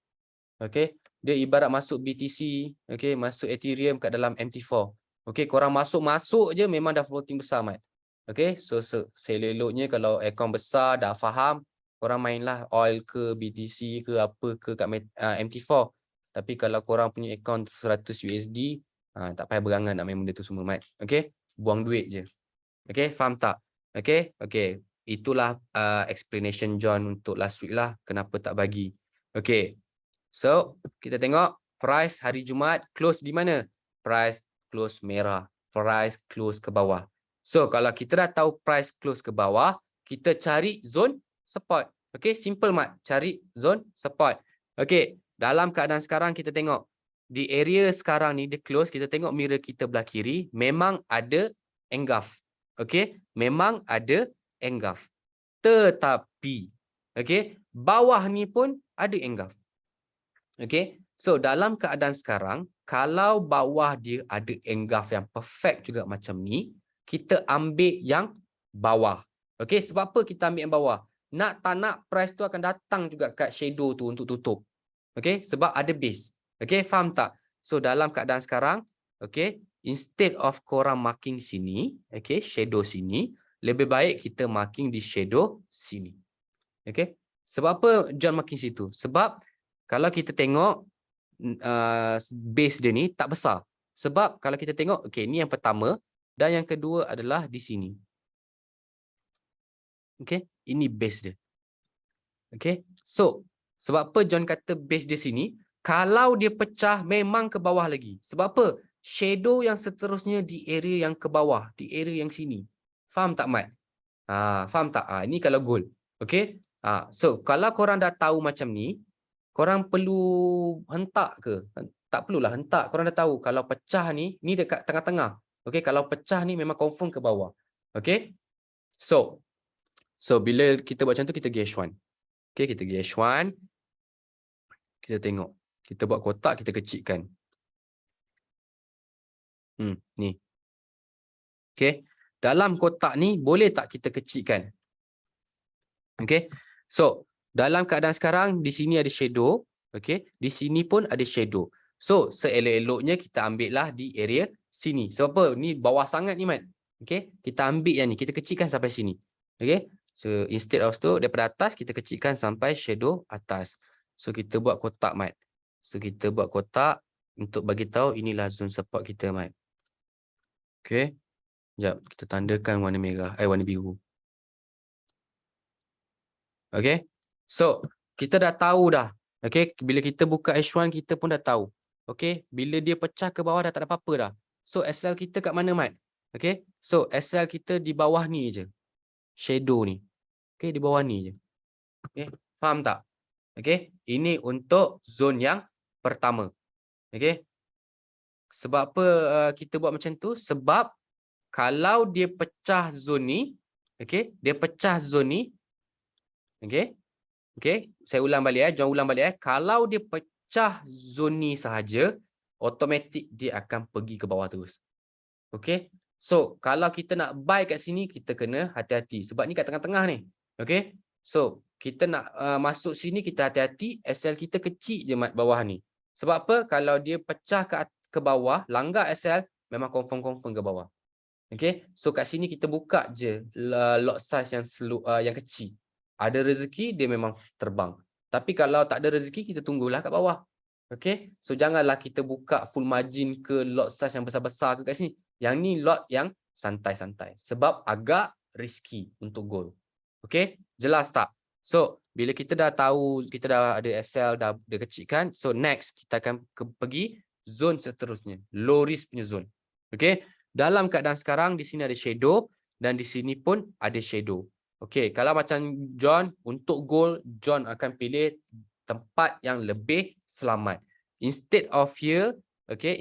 Okay? Dia ibarat masuk BTC. Okay? Masuk Ethereum kat dalam MT4. Okay? Korang masuk-masuk je memang dah floating besar, Mat. Okay? So seleloknya kalau account besar dah faham, korang mainlah oil ke BTC ke apa ke kat MT4. Tapi kalau korang punya account 100 USD, tak payah berangan nak main benda tu semua, Mat. Okay? Buang duit je. Okay, faham tak? Okay, okay. Itulah explanation John untuk last week lah. Kenapa tak bagi. Okay. So, kita tengok price hari Jumaat close di mana? Price close merah. Price close ke bawah. So, kalau kita dah tahu price close ke bawah, kita cari zone support. Okay, simple mat. Cari zone support. Okay, dalam keadaan sekarang kita tengok. Di area sekarang ni, dia close. Kita tengok mirror kita belah kiri. Memang ada engulf. Okay, memang ada engulf. Tetapi, okay, bawah ni pun ada engulf. Okay, so dalam keadaan sekarang, kalau bawah dia ada engulf yang perfect juga macam ni, kita ambil yang bawah. Okay, sebab apa kita ambil yang bawah? Nak tak nak price tu akan datang juga kat shadow tu untuk tutup. Okay, sebab ada base. Okay, faham tak? So dalam keadaan sekarang, okay, instead of korang marking sini, okay, shadow sini, lebih baik kita marking di shadow sini. Okay, sebab apa John marking situ? Sebab kalau kita tengok base dia ni tak besar. Sebab kalau kita tengok, okay, ni yang pertama dan yang kedua adalah di sini. Okay, ini base dia. Okay, so sebab apa John kata base dia sini? Kalau dia pecah memang ke bawah lagi. Sebab apa? Shadow yang seterusnya di area yang ke bawah, di area yang sini. Faham tak, Mat? Faham tak? Ini kalau goal. Okay, so kalau korang dah tahu macam ni, korang perlu hentak ke? Tak perlulah hentak. Korang dah tahu kalau pecah ni dekat tengah-tengah. Okay, kalau pecah ni memang confirm ke bawah. Okay, so bila kita buat macam tu, kita pergi H1. Okay, kita pergi H1. Kita tengok. Kita buat kotak, kita kecilkan. Ni. Okay, dalam kotak ni boleh tak kita kecilkan? Okay, so dalam keadaan sekarang, di sini ada shadow. Okay, di sini pun ada shadow. So, seelok-eloknya kita ambil lah di area sini. Sebab apa? Ni bawah sangat ni, Mat. Okay, kita ambil yang ni. Kita kecilkan sampai sini. Okay, so instead of tu, daripada atas, kita kecilkan sampai shadow atas. So, kita buat kotak, Mat. So, kita buat kotak untuk bagi tahu inilah zone support kita, Mat. Okay, sekejap. Kita tandakan warna merah. Warna biru. Okay, so kita dah tahu dah. Okay, bila kita buka H1 kita pun dah tahu. Okay, bila dia pecah ke bawah dah tak ada apa-apa dah. So SL kita kat mana, Mat? Okay, so SL kita di bawah ni je. Shadow ni. Okay, di bawah ni je. Okay, faham tak? Okay, ini untuk zone yang pertama. Okay, sebab apa kita buat macam tu? Sebab kalau dia pecah zone ni, okay, dia pecah zone ni, okay, okay, saya ulang balik John ulang balik Kalau dia pecah zon ni sahaja, automatik dia akan pergi ke bawah terus. Okay, so kalau kita nak buy kat sini, kita kena hati-hati sebab ni kat tengah-tengah ni. Okay, so kita nak masuk sini, kita hati-hati. SL kita kecil je mat bawah ni. Sebab apa? Kalau dia pecah ke bawah, langgar SL, memang confirm ke bawah. Okay, so kat sini kita buka je lot size yang kecil. Ada rezeki, dia memang terbang. Tapi kalau tak ada rezeki, kita tunggulah kat bawah. Okay, so janganlah kita buka full margin ke lot size yang besar-besar ke kat sini. Yang ni lot yang santai-santai. Sebab agak risky untuk goal. Okay, jelas tak? So, bila kita dah tahu, kita dah ada SL, dah kecilkan. So, next, kita akan pergi zone seterusnya. Low risk punya zone. Okay, dalam keadaan sekarang, di sini ada shadow. Dan di sini pun ada shadow. Okay, kalau macam John, untuk goal, John akan pilih tempat yang lebih selamat. Instead of here, okay,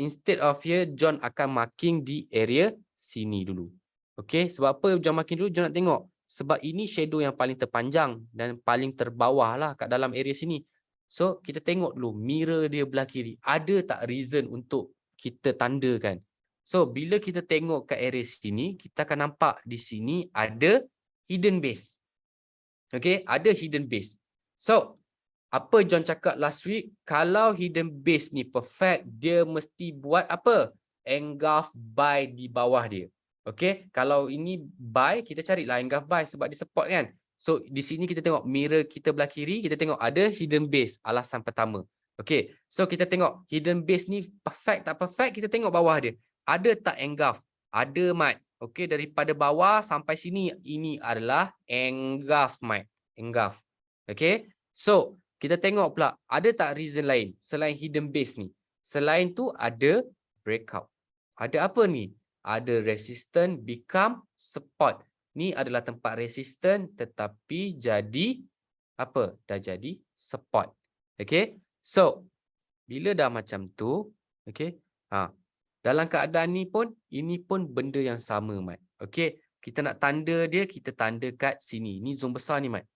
John akan marking di area sini dulu. Okay, sebab apa John marking dulu? John nak tengok. Sebab ini shadow yang paling terpanjang dan paling terbawah lah kat dalam area sini. So, kita tengok dulu mirror dia belah kiri. Ada tak reason untuk kita tandakan? So, bila kita tengok kat area sini, kita akan nampak di sini ada hidden base. Okay, ada hidden base. So, apa John cakap last week? Kalau hidden base ni perfect, dia mesti buat apa? Engulf buy di bawah dia. Okay, kalau ini buy, kita carilah engulf buy sebab dia support kan. So, di sini kita tengok mirror kita belah kiri, kita tengok ada hidden base, alasan pertama. Okay, so kita tengok hidden base ni perfect tak perfect, kita tengok bawah dia. Ada tak engulf? Ada, Mat. Okay, daripada bawah sampai sini, ini adalah engulf, Mat. Engulf. Okay, so kita tengok pula, ada tak reason lain selain hidden base ni? Selain tu ada breakout. Ada apa ni? Ada resistant become support. Ni adalah tempat resistant tetapi jadi apa? Dah jadi support. Okay. So, bila dah macam tu, okay. Dalam keadaan ni pun, ini pun benda yang sama, Mat. Okay. Kita nak tanda dia, kita tanda kat sini. Ni zon besar ni, Mat.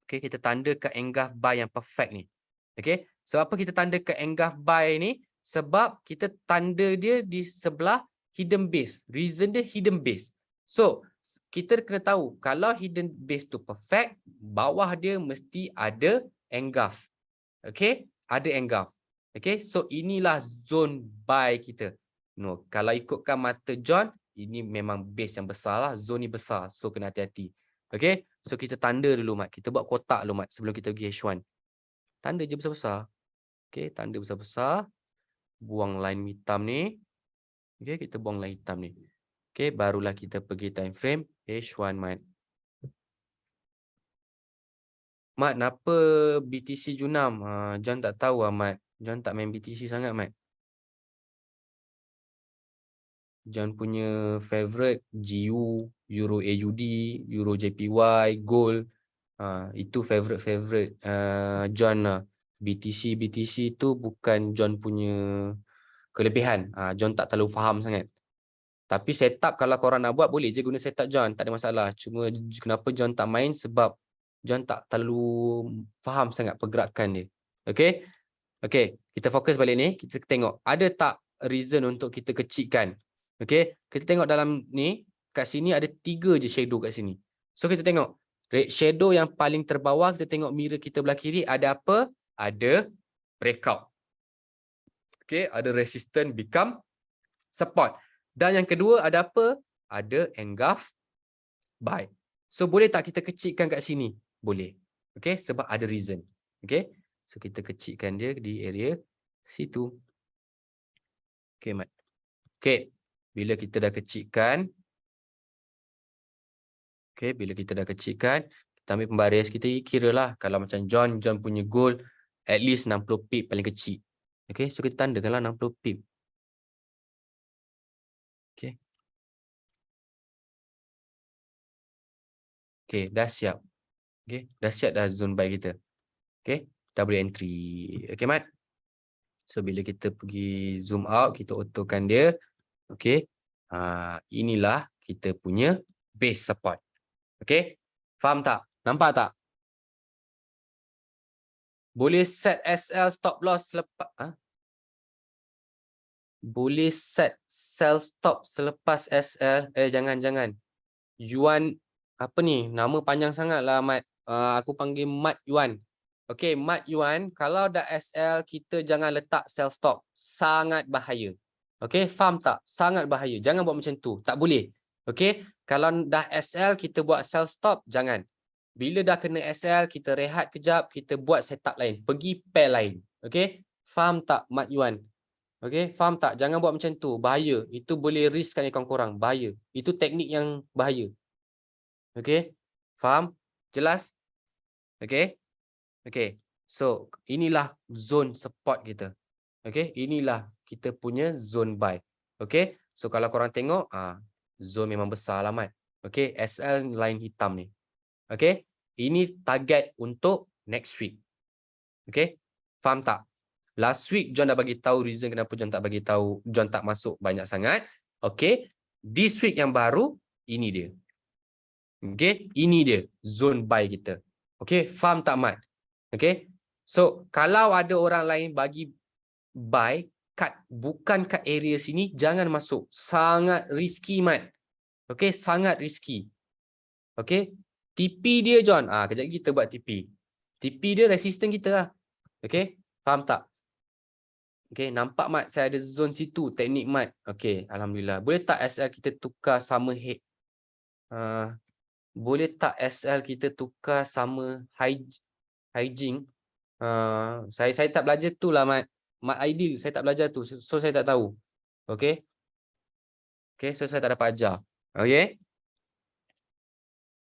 Okay. Kita tanda kat engulf buy yang perfect ni. Okay. Sebab apa kita tanda kat engulf buy ni? Sebab kita tanda dia di sebelah hidden base. Reason dia hidden base. So, kita kena tahu kalau hidden base tu perfect, bawah dia mesti ada engulf. Okay, ada engulf. Okay, so inilah zone buy kita. No, kalau ikutkan mata John, ini memang base yang besar lah. Zone ni besar, so kena hati-hati. Okay, so kita tanda dulu, Mat. Kita buat kotak dulu, Mat, sebelum kita pergi H1. Tanda je besar-besar. Okay, tanda besar-besar. Buang line hitam ni. Okay, kita buang line hitam ni. Okay, barulah kita pergi time frame H1, Mat. Mat, kenapa BTC Junam? John tak tahu lah, Mat. John tak main BTC sangat, Mat. John punya favorite GU, Euro AUD, Euro JPY, Gold. Itu favorite John lah. BTC tu bukan John punya kelebihan. John tak terlalu faham sangat. Tapi setup kalau korang nak buat boleh je guna setup John, tak ada masalah. Cuma kenapa John tak main sebab John tak terlalu faham sangat pergerakan dia. Okay? Okay, kita fokus balik ni. Kita tengok ada tak reason untuk kita kecilkan. Okay, kita tengok dalam ni. Kat sini ada 3 je shadow kat sini. So kita tengok shadow yang paling terbawah. Kita tengok mirror kita belah kiri. Ada apa? Ada breakout. Okay, ada resistance become support. Dan yang kedua ada apa? Ada engulf buy. So boleh tak kita kecilkan kat sini? Boleh. Okay, sebab ada reason. Okay, so kita kecilkan dia di area situ. Okay, Mat. Okay, bila kita dah kecilkan. Okay, bila kita dah kecilkan, kita ambil pembaris. Kita kira lah. Kalau macam John punya goal, at least 60 pip paling kecil. Okay, so kita tandakanlah 60 pip. Okay. Okay, dah siap. Okay, dah siap dah zone buy kita. Okay, dah boleh entry. Okay, Mat. So, bila kita pergi zoom out, kita autokan dia. Okay. Inilah kita punya base support. Okay. Faham tak? Nampak tak? Boleh set SL stop loss selepas... Boleh set sell stop selepas SL. Jangan. Yuan, apa ni? Nama panjang sangat lah, Mat. Aku panggil Mat Yuan. Okay, Mat Yuan, kalau dah SL, kita jangan letak sell stop. Sangat bahaya. Okay, faham tak? Sangat bahaya. Jangan buat macam tu. Tak boleh. Okay, kalau dah SL, kita buat sell stop, jangan. Bila dah kena SL, kita rehat kejap, kita buat setup lain. Pergi pair lain. Okay, faham tak, Mat Yuan? Okay, faham tak? Jangan buat macam tu. Bahaya. Itu boleh riskkan akaun korang. Bahaya. Itu teknik yang bahaya. Okay, faham? Jelas? Okay. Okay, so inilah zone support kita. Okay, inilah kita punya zone buy. Okay, so kalau korang tengok, zone memang besar lah, Mat. Okay, SL line hitam ni. Okay, ini target untuk next week. Okay, faham tak? Last week John dah bagi tahu reason kenapa John tak bagi tahu, John tak masuk banyak sangat. Okay, this week yang baru, ini dia. Okay, ini dia zone buy kita. Okay, faham tak, Mat? Okay, so kalau ada orang lain bagi buy bukan kat area sini, jangan masuk. Sangat risky, Mat. Okay, sangat risky. Okay, TP dia, John. Kejap lagi kita buat TP. TP dia resistant kita lah. Okay, faham tak? Okay, nampak, Mat? Saya ada zone situ, teknik, Mat. Okay, Alhamdulillah. Boleh tak SL kita tukar sama head? Boleh tak SL kita tukar sama hygiene? Saya tak belajar tu lah, Mat Aidil. Saya tak belajar tu. So, saya tak tahu. Okay. Okay, so saya tak dapat ajar. Okay.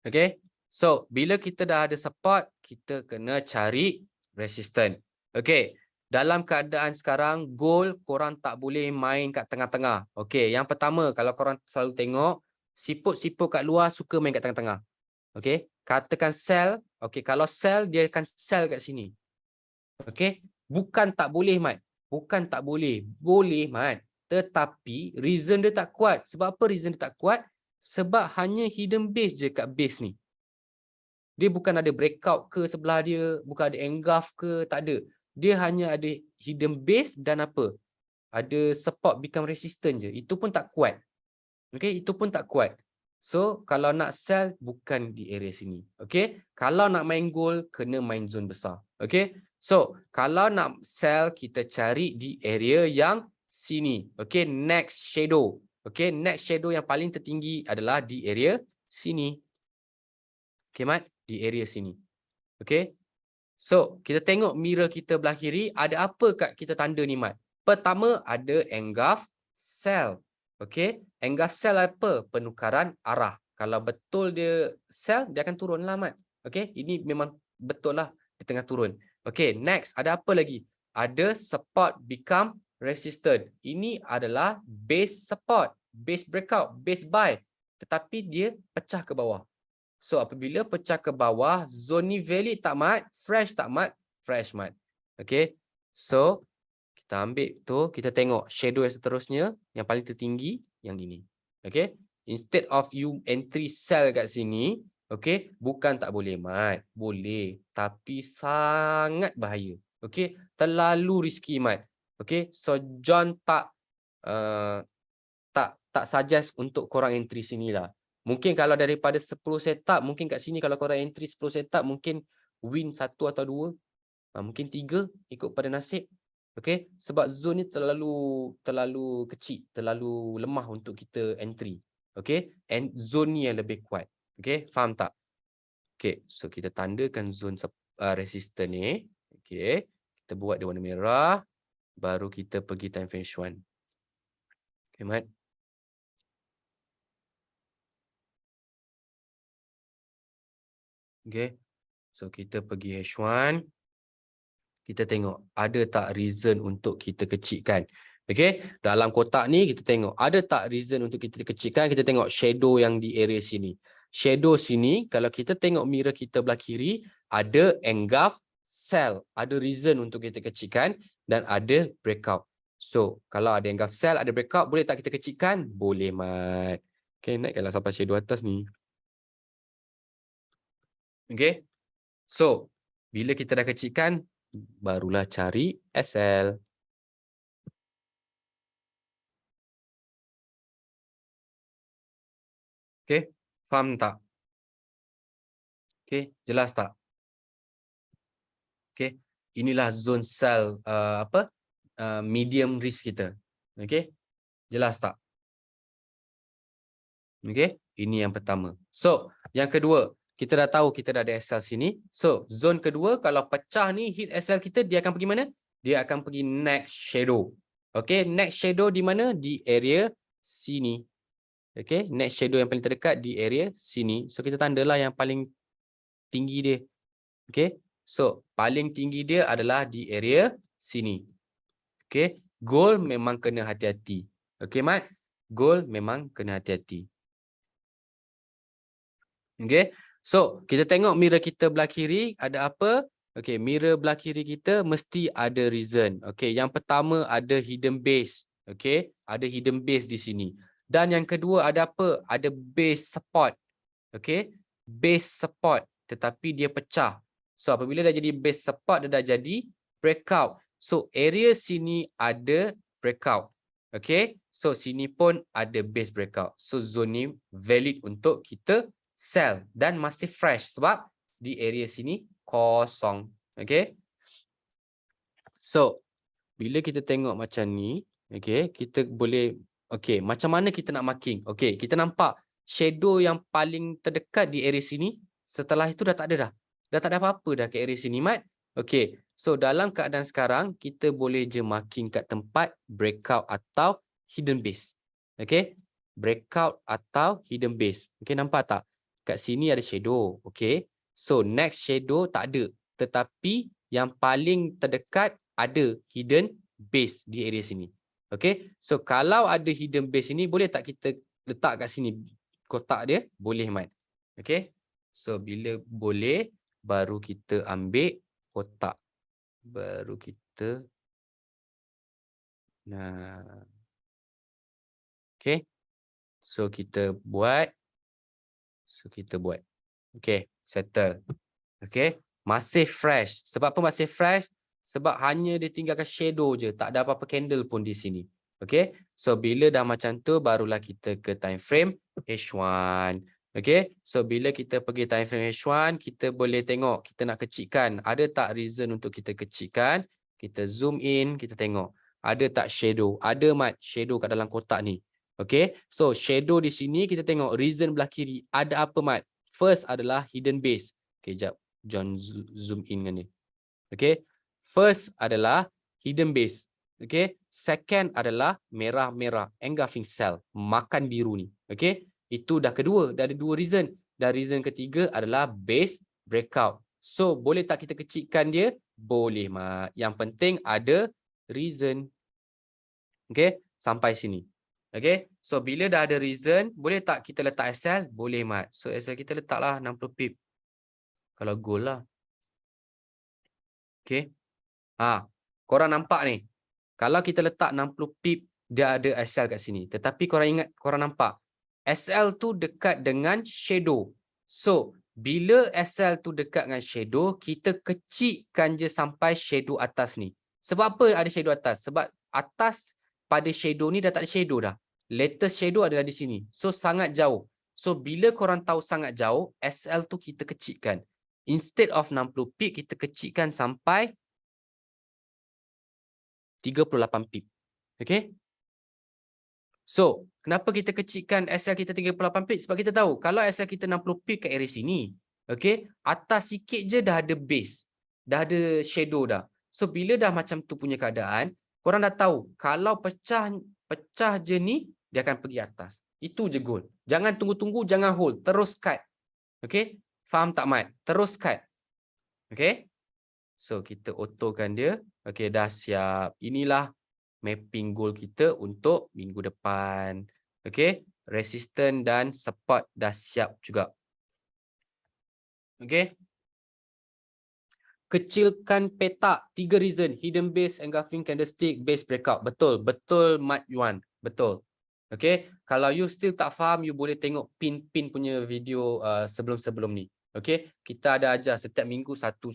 Okay. So, bila kita dah ada support, kita kena cari resistance. Okay. dalam keadaan sekarang, goal korang tak boleh main kat tengah-tengah. Okey, yang pertama, kalau korang selalu tengok, siput-siput kat luar suka main kat tengah-tengah. Okey, katakan sell. Okey, kalau sell, dia akan sell kat sini. Okey, bukan tak boleh, Mat. Bukan tak boleh. Boleh, Mat. Tetapi, reason dia tak kuat. Sebab apa reason dia tak kuat? Sebab hanya hidden base je kat base ni. Dia bukan ada breakout ke sebelah dia, bukan ada engulf ke, tak ada. Dia hanya ada hidden base dan apa? Ada support become resistant je. Itu pun tak kuat. Okey, itu pun tak kuat. So, kalau nak sell, bukan di area sini. Okey, kalau nak main gold, kena main zone besar. Okey, so, kalau nak sell, kita cari di area yang sini. Okey, next shadow. Okey, next shadow yang paling tertinggi adalah di area sini. Okey, Mat, di area sini. Okey, so, kita tengok mirror kita belah kiri, ada apa kat kita tanda ni, Mat? Pertama, ada engulf sell. Okey, engulf sell apa? Penukaran arah. Kalau betul dia sell, dia akan turun lah, Mat. Okey, ini memang betul lah, dia tengah turun. Okey, next, ada apa lagi? Ada support become resistant. Ini adalah base support, base breakout, base buy. Tetapi dia pecah ke bawah. So, apabila pecah ke bawah, zone ni valid tak, Mat? Fresh tak, Mat? Fresh, Mat. Okay. So, kita ambil tu, kita tengok shadow yang seterusnya, yang paling tertinggi, yang ini. Okay. Instead of you entry sell kat sini, okay, bukan tak boleh, Mat. Boleh. Tapi sangat bahaya. Okay. Terlalu risky, Mat. Okay. So, John tak suggest untuk korang entry sini lah. Mungkin kalau daripada 10 setup, mungkin kat sini kalau korang entry 10 setup, mungkin win 1 atau 2, mungkin 3, ikut pada nasib. Okay, sebab zone ni terlalu kecil, terlalu lemah untuk kita entry. Okay, and zone ni yang lebih kuat. Okay, faham tak? Okay, so kita tandakan zone resistant ni. Okay, kita buat dia warna merah, baru kita pergi time frame H1. Okay, Mat. Okay, so kita pergi H1. Kita tengok ada tak reason untuk kita kecilkan. Okay, dalam kotak ni kita tengok ada tak reason untuk kita kecilkan. Kita tengok shadow yang di area sini. Shadow sini, kalau kita tengok mirror kita belah kiri, ada engulf sell. Ada reason untuk kita kecilkan dan ada breakout. So, kalau ada engulf sell, ada breakout, boleh tak kita kecilkan? Boleh, Mat. Okay, naikkanlah sampai shadow atas ni. Okay, so bila kita dah kecilkan, barulah cari SL. Okay, faham tak? Okay, jelas tak? Okay, inilah zone sell medium risk kita. Okay, jelas tak? Okay, ini yang pertama. So, yang kedua, kita dah tahu kita dah ada SL sini. So, zone kedua, kalau pecah ni hit SL kita, dia akan pergi mana? Dia akan pergi next shadow. Okay, next shadow di mana? Di area sini. Okay, next shadow yang paling terdekat di area sini. So, kita tandalah yang paling tinggi dia. Okay, so paling tinggi dia adalah di area sini. Okay, gold memang kena hati-hati. Okay, Mat? Gold memang kena hati-hati. Okay, so kita tengok mirror kita belah kiri ada apa? Okay, mirror belah kiri kita mesti ada reason. Okay, yang pertama ada hidden base. Okay, ada hidden base di sini. Dan yang kedua ada apa? Ada base support. Okay, base support tetapi dia pecah. So, apabila dah jadi base support, dia dah jadi breakout. So, area sini ada breakout. Okay, so sini pun ada base breakout. So, zone ni valid untuk kita sell dan masih fresh sebab di area sini kosong. Okay, so bila kita tengok macam ni, okay, kita boleh, okay, macam mana kita nak marking? Okay, kita nampak shadow yang paling terdekat di area sini, setelah itu dah tak ada dah. Dah tak ada apa-apa dah ke area sini, Mat. Okay, so dalam keadaan sekarang, kita boleh je marking kat tempat breakout atau hidden base. Okay, breakout atau hidden base. Okay, nampak tak? Kat sini ada shadow. Okay, so next shadow tak ada. Tetapi yang paling terdekat ada hidden base di area sini. Okay, so kalau ada hidden base ini, boleh tak kita letak kat sini kotak dia? Boleh, Mat. Okay, so bila boleh, baru kita ambil kotak. Baru kita okay, so kita buat. Okay, settle. Okay, masih fresh. Sebab apa masih fresh? Sebab hanya dia tinggalkan shadow je, tak ada apa-apa candle pun di sini. Okay, so bila dah macam tu, barulah kita ke time frame H1. Okay, so bila kita pergi time frame H1, kita boleh tengok kita nak kecilkan. Ada tak reason untuk kita kecilkan? Kita zoom in, kita tengok. Ada tak shadow? Ada, Mat, shadow kat dalam kotak ni. Okay, so shadow di sini kita tengok reason belah kiri. Ada apa, Mat? First adalah hidden base. Okay, jap. John zoom in dengan ni. Okay, first adalah hidden base. Okay, second adalah merah-merah, engulfing cell, makan biru ni. Okay, itu dah kedua, dah ada dua reason. Dan reason ketiga adalah base breakout. So, boleh tak kita kecilkan dia? Boleh, Mat. Yang penting ada reason. Okay, sampai sini. Okay, so bila dah ada reason, boleh tak kita letak SL? Boleh, Mat. So, SL kita letaklah 60 pip. Kalau goal lah. Okay. Korang nampak ni. Kalau kita letak 60 pip, dia ada SL kat sini. Tetapi korang ingat, korang nampak. SL tu dekat dengan shadow. So, bila SL tu dekat dengan shadow, kita kecilkan je sampai shadow atas ni. Sebab apa ada shadow atas? Sebab atas pada shadow ni dah tak ada shadow dah. Latest shadow adalah di sini. So, sangat jauh. So, bila korang tahu sangat jauh, SL tu kita kecilkan. Instead of 60 pip, kita kecilkan sampai 38 pip. Okay. So, kenapa kita kecilkan SL kita 38 pip? Sebab kita tahu, kalau SL kita 60 pip kat area sini, okay, atas sikit je dah ada base. Dah ada shadow dah. So, bila dah macam tu punya keadaan, korang dah tahu, kalau pecah je ni, dia akan pergi atas. Itu je goal. Jangan tunggu-tunggu, jangan hold. Terus cut. Okay. Faham tak, Mat? Terus cut. Okay. So, kita autokan dia. Okay, dah siap. Inilah mapping goal kita untuk minggu depan. Okay, resistance dan support dah siap juga. Okay. Kecilkan petak. 3 reason. Hidden base, engulfing candlestick, base breakout. Betul. Betul, Mat Yuan. Betul. Okay. Kalau you still tak faham, you boleh tengok pin punya video sebelum-sebelum ni. Okay. Kita ada ajar setiap minggu satu.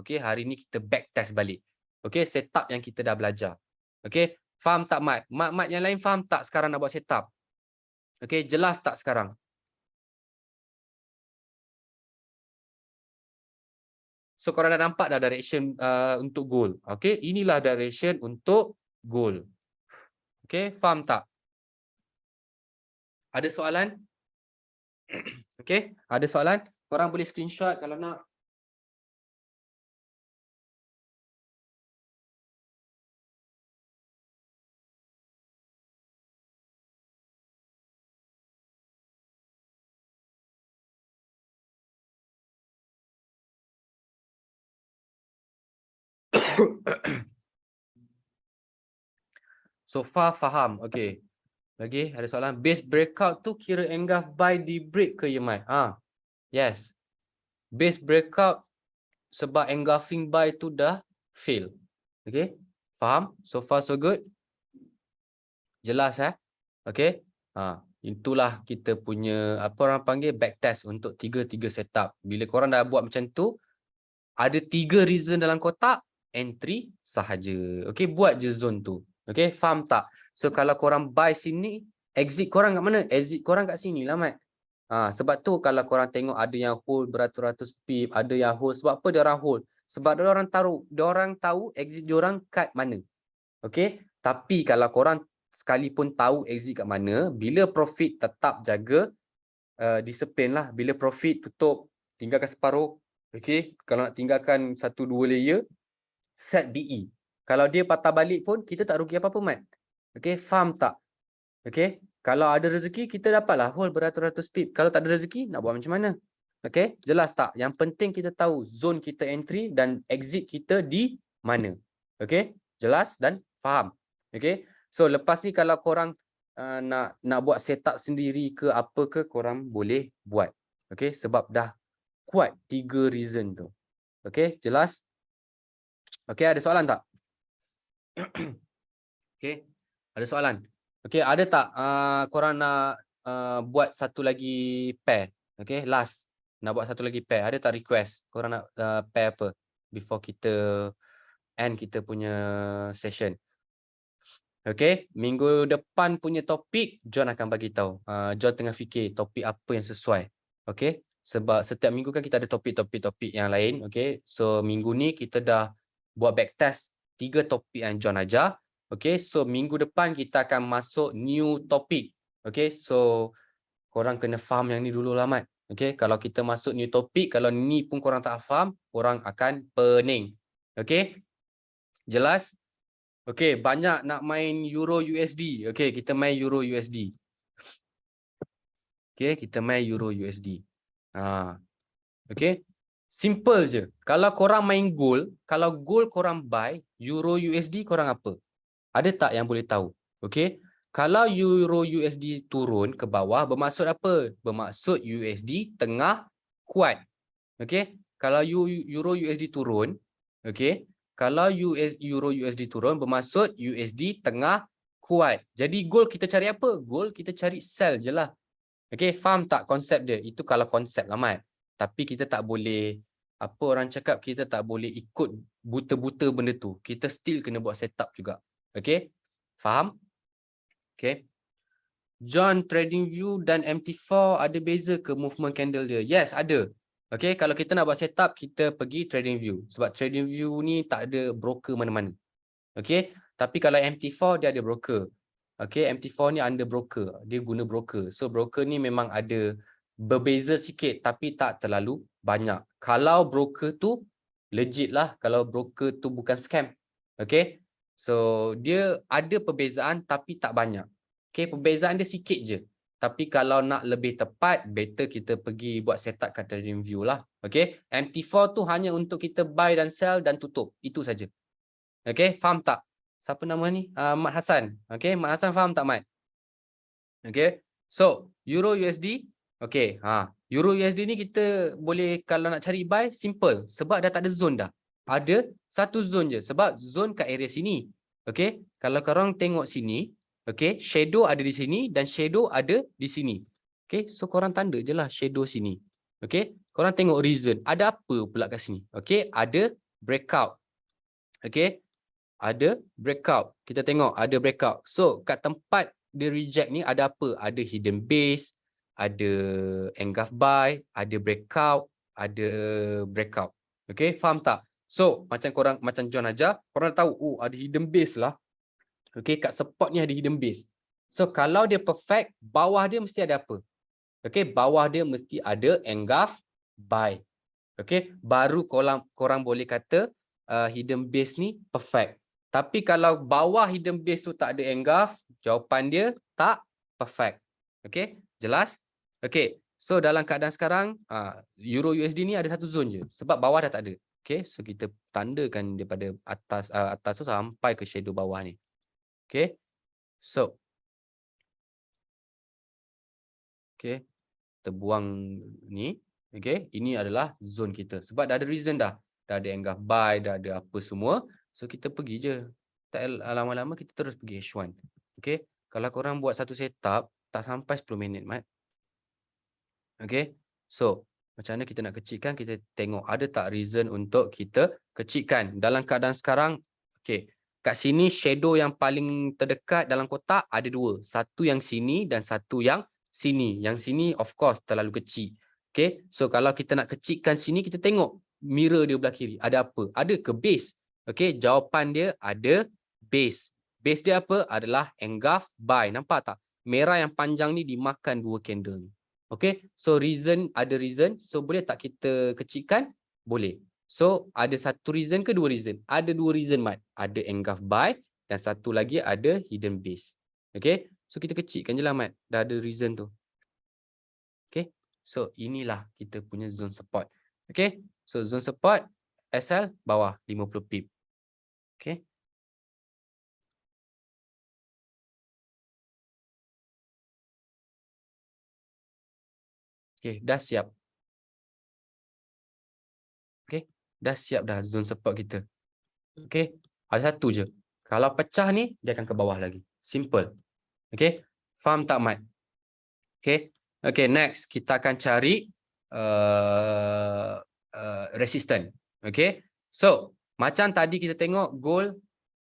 Okay. Hari ni kita back test balik. Okay. Setup yang kita dah belajar. Okay. Faham tak, Mat? Mat yang lain faham tak sekarang nak buat setup? Okay. Jelas tak sekarang? So, korang dah nampak dah direction untuk goal. Okay. Inilah direction untuk goal. Okay. Faham tak? Ada soalan? Okay. Ada soalan? Korang boleh screenshot kalau nak. So far faham. Okay. Lagi ada soalan. Base breakout tu kira engulf buy di break ke, Yemat? Yes. Base breakout sebab engulfing buy tu dah fail. Okay. Faham? So far so good. Jelas Okay. Itulah kita punya apa orang panggil back test untuk 3 setup. Bila korang dah buat macam tu, ada 3 reason dalam kotak, entry sahaja. Okay, buat je zone tu. Okay, faham tak? So, kalau korang buy sini, exit korang kat mana? Exit korang kat sini lah, Mat. Sebab tu kalau korang tengok ada yang hold beratus-ratus pip, ada yang hold. Sebab apa dia orang hold? Sebab dia orang tahu exit dia orang kat mana. Okay, tapi kalau korang sekalipun tahu exit kat mana, bila profit tetap jaga disiplin lah. Bila profit tutup, tinggalkan separuh. Okay, kalau nak tinggalkan 1-2 layer, set BE. Kalau dia patah balik pun, kita tak rugi apa-apa, Mat. Okay, faham tak? Okay, kalau ada rezeki, kita dapatlah hold beratus-ratus pip. Kalau tak ada rezeki, nak buat macam mana? Okay, jelas tak? Yang penting kita tahu zone kita entry dan exit kita di mana. Okay, jelas dan faham. Okay, so lepas ni kalau korang nak buat setup sendiri ke apa ke, korang boleh buat. Okay, sebab dah kuat 3 reason tu. Okay, jelas? Okay, ada soalan tak? Okay, ada soalan? Okay, ada tak korang nak buat satu lagi pair? Okay, last. Nak buat satu lagi pair. Ada tak request? Korang nak pair apa? Before kita end kita punya session. Okay, minggu depan punya topik, John akan bagi tahu. John tengah fikir topik apa yang sesuai. Okay, sebab setiap minggu kan kita ada topik-topik yang lain. Okay, so minggu ni kita dah buat backtest 3 topik yang John ajar. Okay, so minggu depan kita akan masuk new topik. Okay, so korang kena faham yang ni dulu lah, Mat. Okay, kalau kita masuk new topik, kalau ni pun korang tak faham, korang akan pening. Okay, jelas? Okay, banyak nak main Euro USD. Okay, kita main Euro USD. Okay, kita main Euro USD. Okay, simple je. Kalau korang main gold, kalau gold korang buy, Euro USD korang apa? Ada tak yang boleh tahu? Okay, kalau Euro USD turun ke bawah, bermaksud apa? Bermaksud USD tengah kuat. Okay, kalau Euro USD turun, okay, kalau Euro USD turun, bermaksud USD tengah kuat. Jadi gold kita cari apa? Gold kita cari sell je lah. Okay, faham tak konsep dia? Itu kalau konsep lah, Mat. Tapi kita tak boleh, apa orang cakap, kita tak boleh ikut buta-buta benda tu. Kita still kena buat setup juga. Okay, faham? Okay. John, TradingView dan MT4 ada beza ke movement candle dia? Yes, ada. Okay, kalau kita nak buat setup, kita pergi TradingView. Sebab TradingView ni tak ada broker mana-mana. Okay, tapi kalau MT4 dia ada broker. Okay, MT4 ni under broker. Dia guna broker. So, broker ni memang ada berbeza sikit tapi tak terlalu banyak. Kalau broker tu legit lah. Kalau broker tu bukan scam. Okay, so dia ada perbezaan tapi tak banyak. Okay, perbezaan dia sikit je. Tapi kalau nak lebih tepat, better kita pergi buat setup kat TradingView lah. Okay, MT4 tu hanya untuk kita buy dan sell dan tutup. Itu saja. Okay, faham tak? Siapa nama ni? Mat Hassan. Okay, Mat Hassan faham tak, Mat? Okay, so Euro USD. Okay, Euro USD ni kita boleh kalau nak cari buy, simple. Sebab dah tak ada zone dah. Ada satu zone je. Sebab zone kat area sini. Okay, kalau korang tengok sini, okay, shadow ada di sini dan shadow ada di sini. Okay, so korang tanda je lah shadow sini. Okay, korang tengok reason. Ada apa pula kat sini? Okay, ada breakout. Okay, ada breakout. Kita tengok ada breakout. So, kat tempat dia reject ni ada apa? Ada hidden base, ada engulf buy, ada breakout, ada breakout. Okay, faham tak? So, macam korang, macam John ajar, korang tahu, oh ada hidden base lah. Okay, kat support ni ada hidden base. So, kalau dia perfect, bawah dia mesti ada apa? Okay, bawah dia mesti ada engulf buy. Okay, baru korang boleh kata hidden base ni perfect. Tapi kalau bawah hidden base tu tak ada engulf, jawapan dia tak perfect. Okay, jelas? Okay, so dalam keadaan sekarang, Euro USD ni ada satu zone je. Sebab bawah dah tak ada. Okay, so kita tandakan daripada atas tu sampai ke shadow bawah ni. Okay, so. Okay, kita buang ni. Okay, ini adalah zone kita. Sebab dah ada reason dah. Dah ada engulf buy, dah ada apa semua. So, kita pergi je. Tak lama-lama kita terus pergi H1. Okay, kalau korang buat satu setup, tak sampai 10 minit, Mat. Okay, so macam mana kita nak kecilkan, kita tengok ada tak reason untuk kita kecilkan. Dalam keadaan sekarang, okay, kat sini shadow yang paling terdekat dalam kotak ada dua. Satu yang sini dan satu yang sini. Yang sini of course terlalu kecil. Okay, so kalau kita nak kecilkan sini, kita tengok mirror dia belah kiri. Ada apa? Ada ke base? Okay, jawapan dia ada base. Base dia apa? Adalah engulf buy. Nampak tak? Merah yang panjang ni dimakan dua candle ni. Okay, so reason, ada reason. So, boleh tak kita kecilkan? Boleh. So, ada satu reason ke dua reason? Ada dua reason, Mat. Ada engulf buy dan satu lagi ada hidden base. Okay, so kita kecilkan je lah, Mat. Dah ada reason tu. Okay, so inilah kita punya zone support. Okay, so zone support, SL bawah 50 pip. Okey. Okey, dah siap. Okey, dah siap dah zone support kita. Okey, ada satu je. Kalau pecah ni, dia akan ke bawah lagi. Simple. Okey, faham tak, Mat? Okey. Okey, next kita akan cari resistant. Okey. So, macam tadi kita tengok goal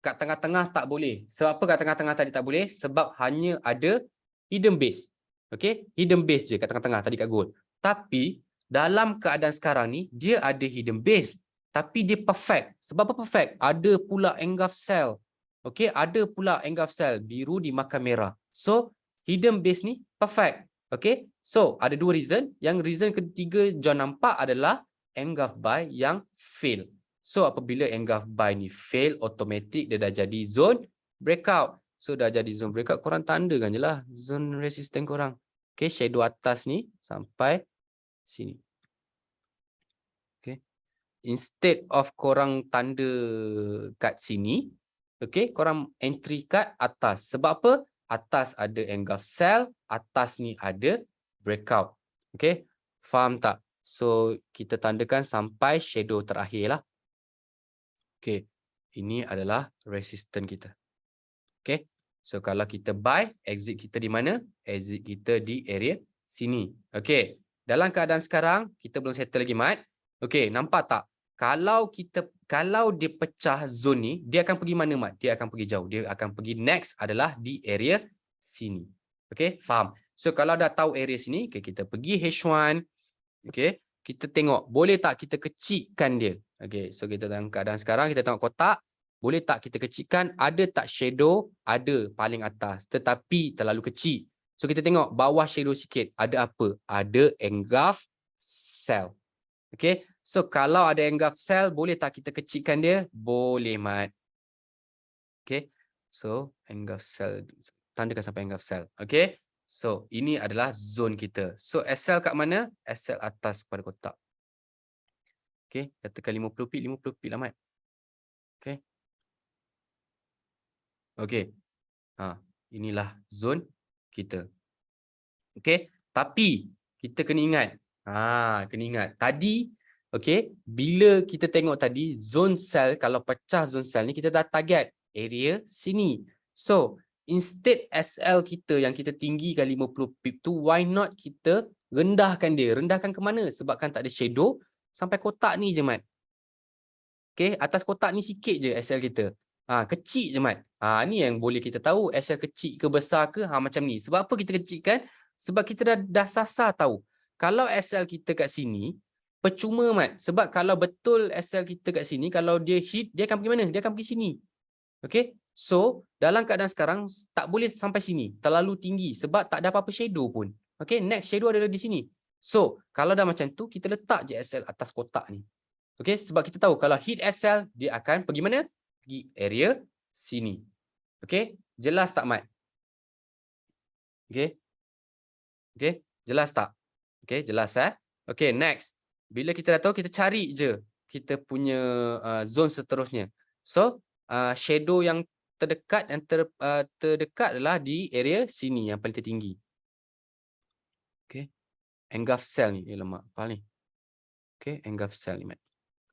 kat tengah-tengah tak boleh. Sebab apa kat tengah-tengah tadi tak boleh? Sebab hanya ada hidden base. Okey, hidden base je kat tengah-tengah tadi kat goal. Tapi dalam keadaan sekarang ni dia ada hidden base, tapi dia perfect. Sebab apa perfect? Ada pula engulf cell. Okey, ada pula engulf cell biru dimakan merah. So, hidden base ni perfect. Okey. So, ada dua reason. Yang reason ketiga John nampak adalah engulf by yang fail. So, apabila engulf by ni fail, automatic dia dah jadi zone breakout. So, dah jadi zone breakout, korang tandakan je lah zone resistance korang. Okay, shadow atas ni sampai sini. Okay. Instead of korang tanda kat sini, okay, korang entry kat atas. Sebab apa? Atas ada engulf cell, atas ni ada breakout. Okay, faham tak? So, kita tandakan sampai shadow terakhir lah. Okay, ini adalah resistance kita. Okay, so kalau kita buy, exit kita di mana? Exit kita di area sini. Okay, dalam keadaan sekarang, kita belum settle lagi, Mat. Okay, nampak tak? Kalau dia pecah zone ni, dia akan pergi mana, Mat? Dia akan pergi jauh. Dia akan pergi next adalah di area sini. Okay, faham? So, kalau dah tahu area sini, okay, kita pergi H1. Okay, kita tengok, boleh tak kita kecilkan dia? Okay, so kita dalam keadaan sekarang, kita tengok kotak. Boleh tak kita kecilkan? Ada tak shadow? Ada paling atas, tetapi terlalu kecil. So kita tengok bawah shadow sikit. Ada apa? Ada engulf cell. Okay, so kalau ada engulf cell, boleh tak kita kecilkan dia? Boleh, Mat. Okay, so engulf cell. Tandakan sampai engulf cell. Okay, so ini adalah zone kita. So SL kat mana? SL atas pada kotak. Okay, katakan 50 pip lah, Mat. Okay. Okay. Inilah zone kita. Okay. Tapi kita kena ingat. Kena ingat. Tadi, okay, bila kita tengok tadi, zone cell, kalau pecah zone cell ni, kita dah target area sini. So, instead SL kita yang kita tinggikan 50 pip tu, why not kita rendahkan dia? Rendahkan ke mana? Sebabkan tak ada shadow, sampai kotak ni je, Mat. Okay, atas kotak ni sikit je SL kita. Kecil je, Mat. Ni yang boleh kita tahu SL kecil ke besar ke, macam ni. Sebab apa kita kecilkan? Sebab kita dah sasar tahu. Kalau SL kita kat sini, percuma, Mat. Sebab kalau betul SL kita kat sini, kalau dia hit, dia akan pergi mana? Dia akan pergi sini. Okay, so dalam keadaan sekarang, tak boleh sampai sini. Terlalu tinggi sebab tak ada apa-apa shadow pun. Okay, next shadow adalah di sini. So, kalau dah macam tu, kita letak je SL atas kotak ni. Okay, sebab kita tahu kalau hit SL, dia akan pergi mana? Pergi area sini. Okay, jelas tak, Mat? Okay, okay, jelas tak? Okay, jelas Okay, next. Bila kita dah tahu, kita cari je kita punya zone seterusnya. So, shadow yang terdekat terdekat adalah di area sini yang paling tertinggi. Okay, engulf cell ni. Lemak, apa ni? Okay, engulf cell ni, Mat.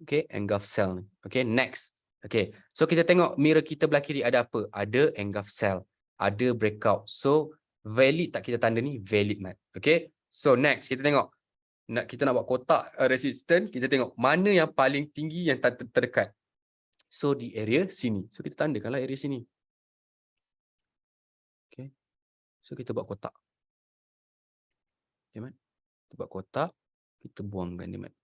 Okay, engulf cell ni. Okay, next. Okay, so kita tengok mirror kita belah kiri ada apa? Ada engulf cell, ada breakout. So, valid tak kita tanda ni? Valid, Mat. Okay, so next kita tengok. Kita nak buat kotak resistant, kita tengok mana yang paling tinggi yang terdekat. So, di area sini. So, kita tandakanlah area sini. Okay, so kita buat kotak. Okay, Mat. Kita buat kotak, kita buangkan dia, Mat.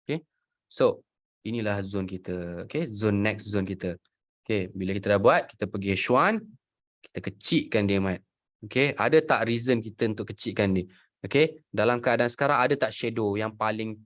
Okay, so inilah zone kita. Okay, zone next zone kita. Okay, bila kita dah buat, kita pergi H1, kita kecilkan dia, Mat. Okay, ada tak reason kita untuk kecilkan dia? Okay, dalam keadaan sekarang ada tak shadow yang paling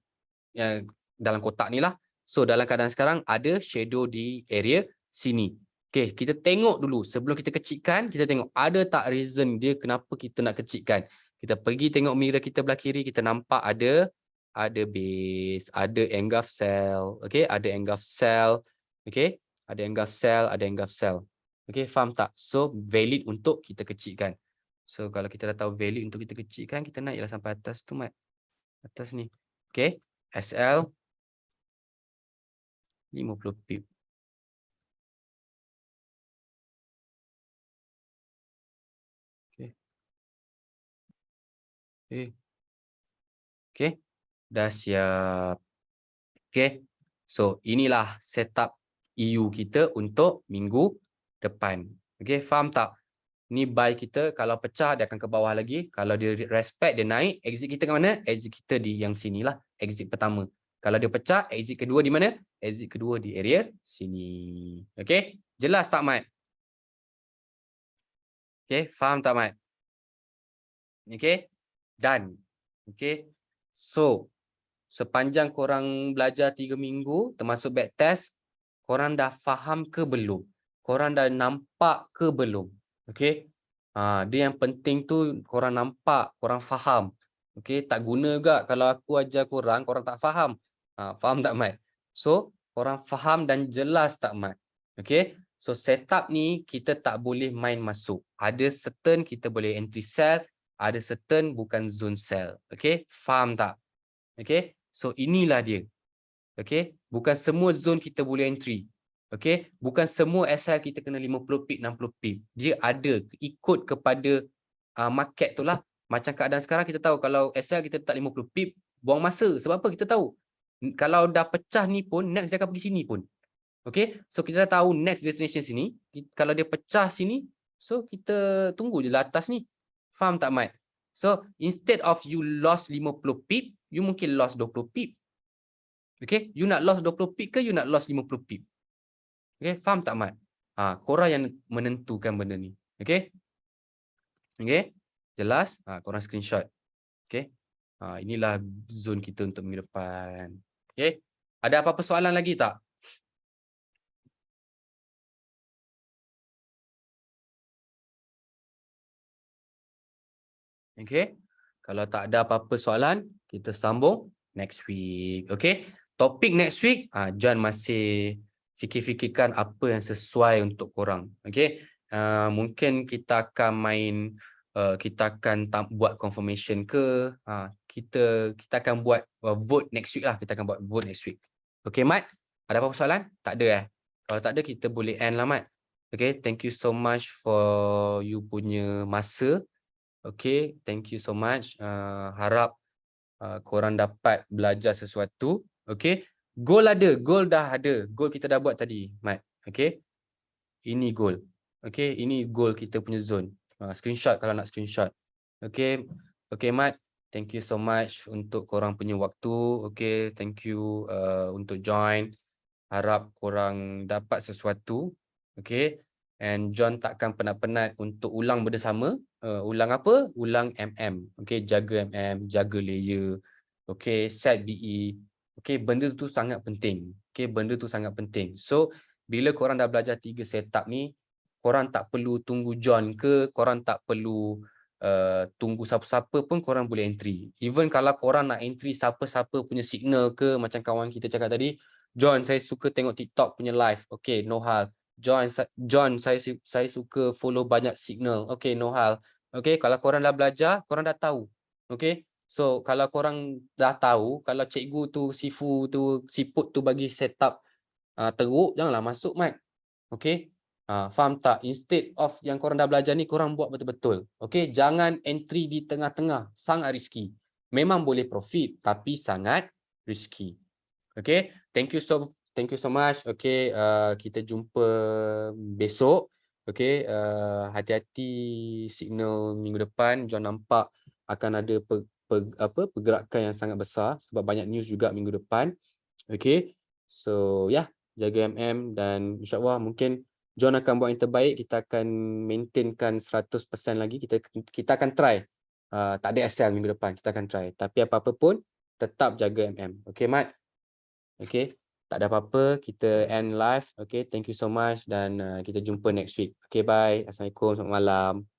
dalam kotak ni lah. So, dalam keadaan sekarang ada shadow di area sini. Okay, kita tengok dulu. Sebelum kita kecilkan, kita tengok ada tak reason dia kenapa kita nak kecilkan. Kita pergi tengok mirror kita belah kiri, kita nampak ada ada base, ada engulf cell, okay, ada engulf cell, okay, ada engulf cell, ada engulf cell. Okay, faham tak? So, valid untuk kita kecilkan. So, kalau kita dah tahu valid untuk kita kecilkan, kita naiklah sampai atas tu, Mat. Atas ni. Okay, SL 50 pip. Okay. Okay, dah siap. Okay, so inilah setup EU kita untuk minggu depan. Okay, faham tak? Ni buy kita, kalau pecah dia akan ke bawah lagi. Kalau dia respect, dia naik. Exit kita ke mana? Exit kita di yang sini lah. Exit pertama. Kalau dia pecah, exit kedua di mana? Exit kedua di area sini. Okay, jelas tak, Mat? Okay, faham tak, Mat? Okay, done. Okay, so sepanjang korang belajar 3 minggu, termasuk back test, korang dah faham ke belum? Korang dah nampak ke belum? Okay, dia yang penting tu korang nampak, korang faham. Okay, tak guna juga kalau aku ajar korang, korang tak faham. Faham tak, Mat? So, korang faham dan jelas tak, Mat? Okay, so setup ni kita tak boleh main masuk. Ada certain kita boleh entry cell, ada certain bukan zone cell. Okay, faham tak? Okay, so inilah dia. Okay, bukan semua zone kita boleh entry. Okay, bukan semua SL kita kena 50 pip, 60 pip. Dia ada ikut kepada market tu lah. Macam keadaan sekarang kita tahu kalau SL kita letak 50 pip, buang masa. Sebab apa? Kita tahu kalau dah pecah ni pun, next dia akan pergi sini pun. Okay, so kita dah tahu next destination sini. Kalau dia pecah sini, so kita tunggu je lah atas ni. Faham tak, Mat? So, instead of you lost 50 pip, you mungkin lost 20 pip. Okay, you nak lost 20 pip ke you nak lost 50 pip? Okay, faham tak, Mat? Korang yang menentukan benda ni. Okay? Okay? Jelas? Korang screenshot. Okay? Inilah zone kita untuk minggu depan. Okay? Ada apa-apa soalan lagi tak? Okay? Kalau tak ada apa-apa soalan, kita sambung next week. Okay? Topik next week, John masih fikir-fikirkan apa yang sesuai untuk korang. Okay? Mungkin kita akan main, kita akan buat confirmation ke, kita akan buat vote next week lah. Kita akan buat vote next week. Okay, Mat? Ada apa-apa soalan? Tak ada eh? Kalau tak ada, kita boleh end lah, Mat. Okay, thank you so much for you punya masa. Okay, thank you so much. Harap korang dapat belajar sesuatu. Okay, goal ada, goal dah ada. Goal kita dah buat tadi, Mat. Okay, ini goal. Okay, ini goal kita punya zone. Screenshot kalau nak screenshot. Okay, okay, Mat. Thank you so much untuk korang punya waktu. Okay, thank you untuk join. Harap korang dapat sesuatu. Okay, and John takkan penat-penat untuk ulang benda sama. Ulang apa? Ulang MM. Okay, jaga MM, jaga layer. Okay, set BE. Okay, benda tu sangat penting. Okay, benda tu sangat penting. So, bila korang dah belajar 3 setup ni, korang tak perlu tunggu John ke, korang tak perlu tunggu siapa-siapa pun korang boleh entry. Even kalau korang nak entry siapa-siapa punya signal ke, macam kawan kita cakap tadi, John, saya suka tengok TikTok punya live. Okay, no hal. John, saya suka follow banyak signal. Okay, no hal. Okay, kalau korang dah belajar, korang dah tahu. Okay, so kalau korang dah tahu, kalau cikgu tu, sifu tu, siput tu bagi setup teruk, janganlah masuk, Mat. Okay, faham tak? Instead of yang korang dah belajar ni, korang buat betul-betul. Okay, jangan entry di tengah-tengah. Sangat risky. Memang boleh profit, tapi sangat risky. Okay, thank you so much. Okay, kita jumpa besok. Okay, hati-hati signal minggu depan. Jangan nampak akan ada pergerakan yang sangat besar sebab banyak news juga minggu depan. Okay, so yeah, jaga MM dan insyaAllah mungkin John akan buat yang terbaik. Kita akan maintainkan 100% lagi. Kita akan try. Tak ada SL minggu depan. Kita akan try. Tapi apa-apa pun tetap jaga MM. Okay, Mat? Okay, tak ada apa-apa, kita end live. Okay, thank you so much dan kita jumpa next week. Okay, bye. Assalamualaikum, selamat malam.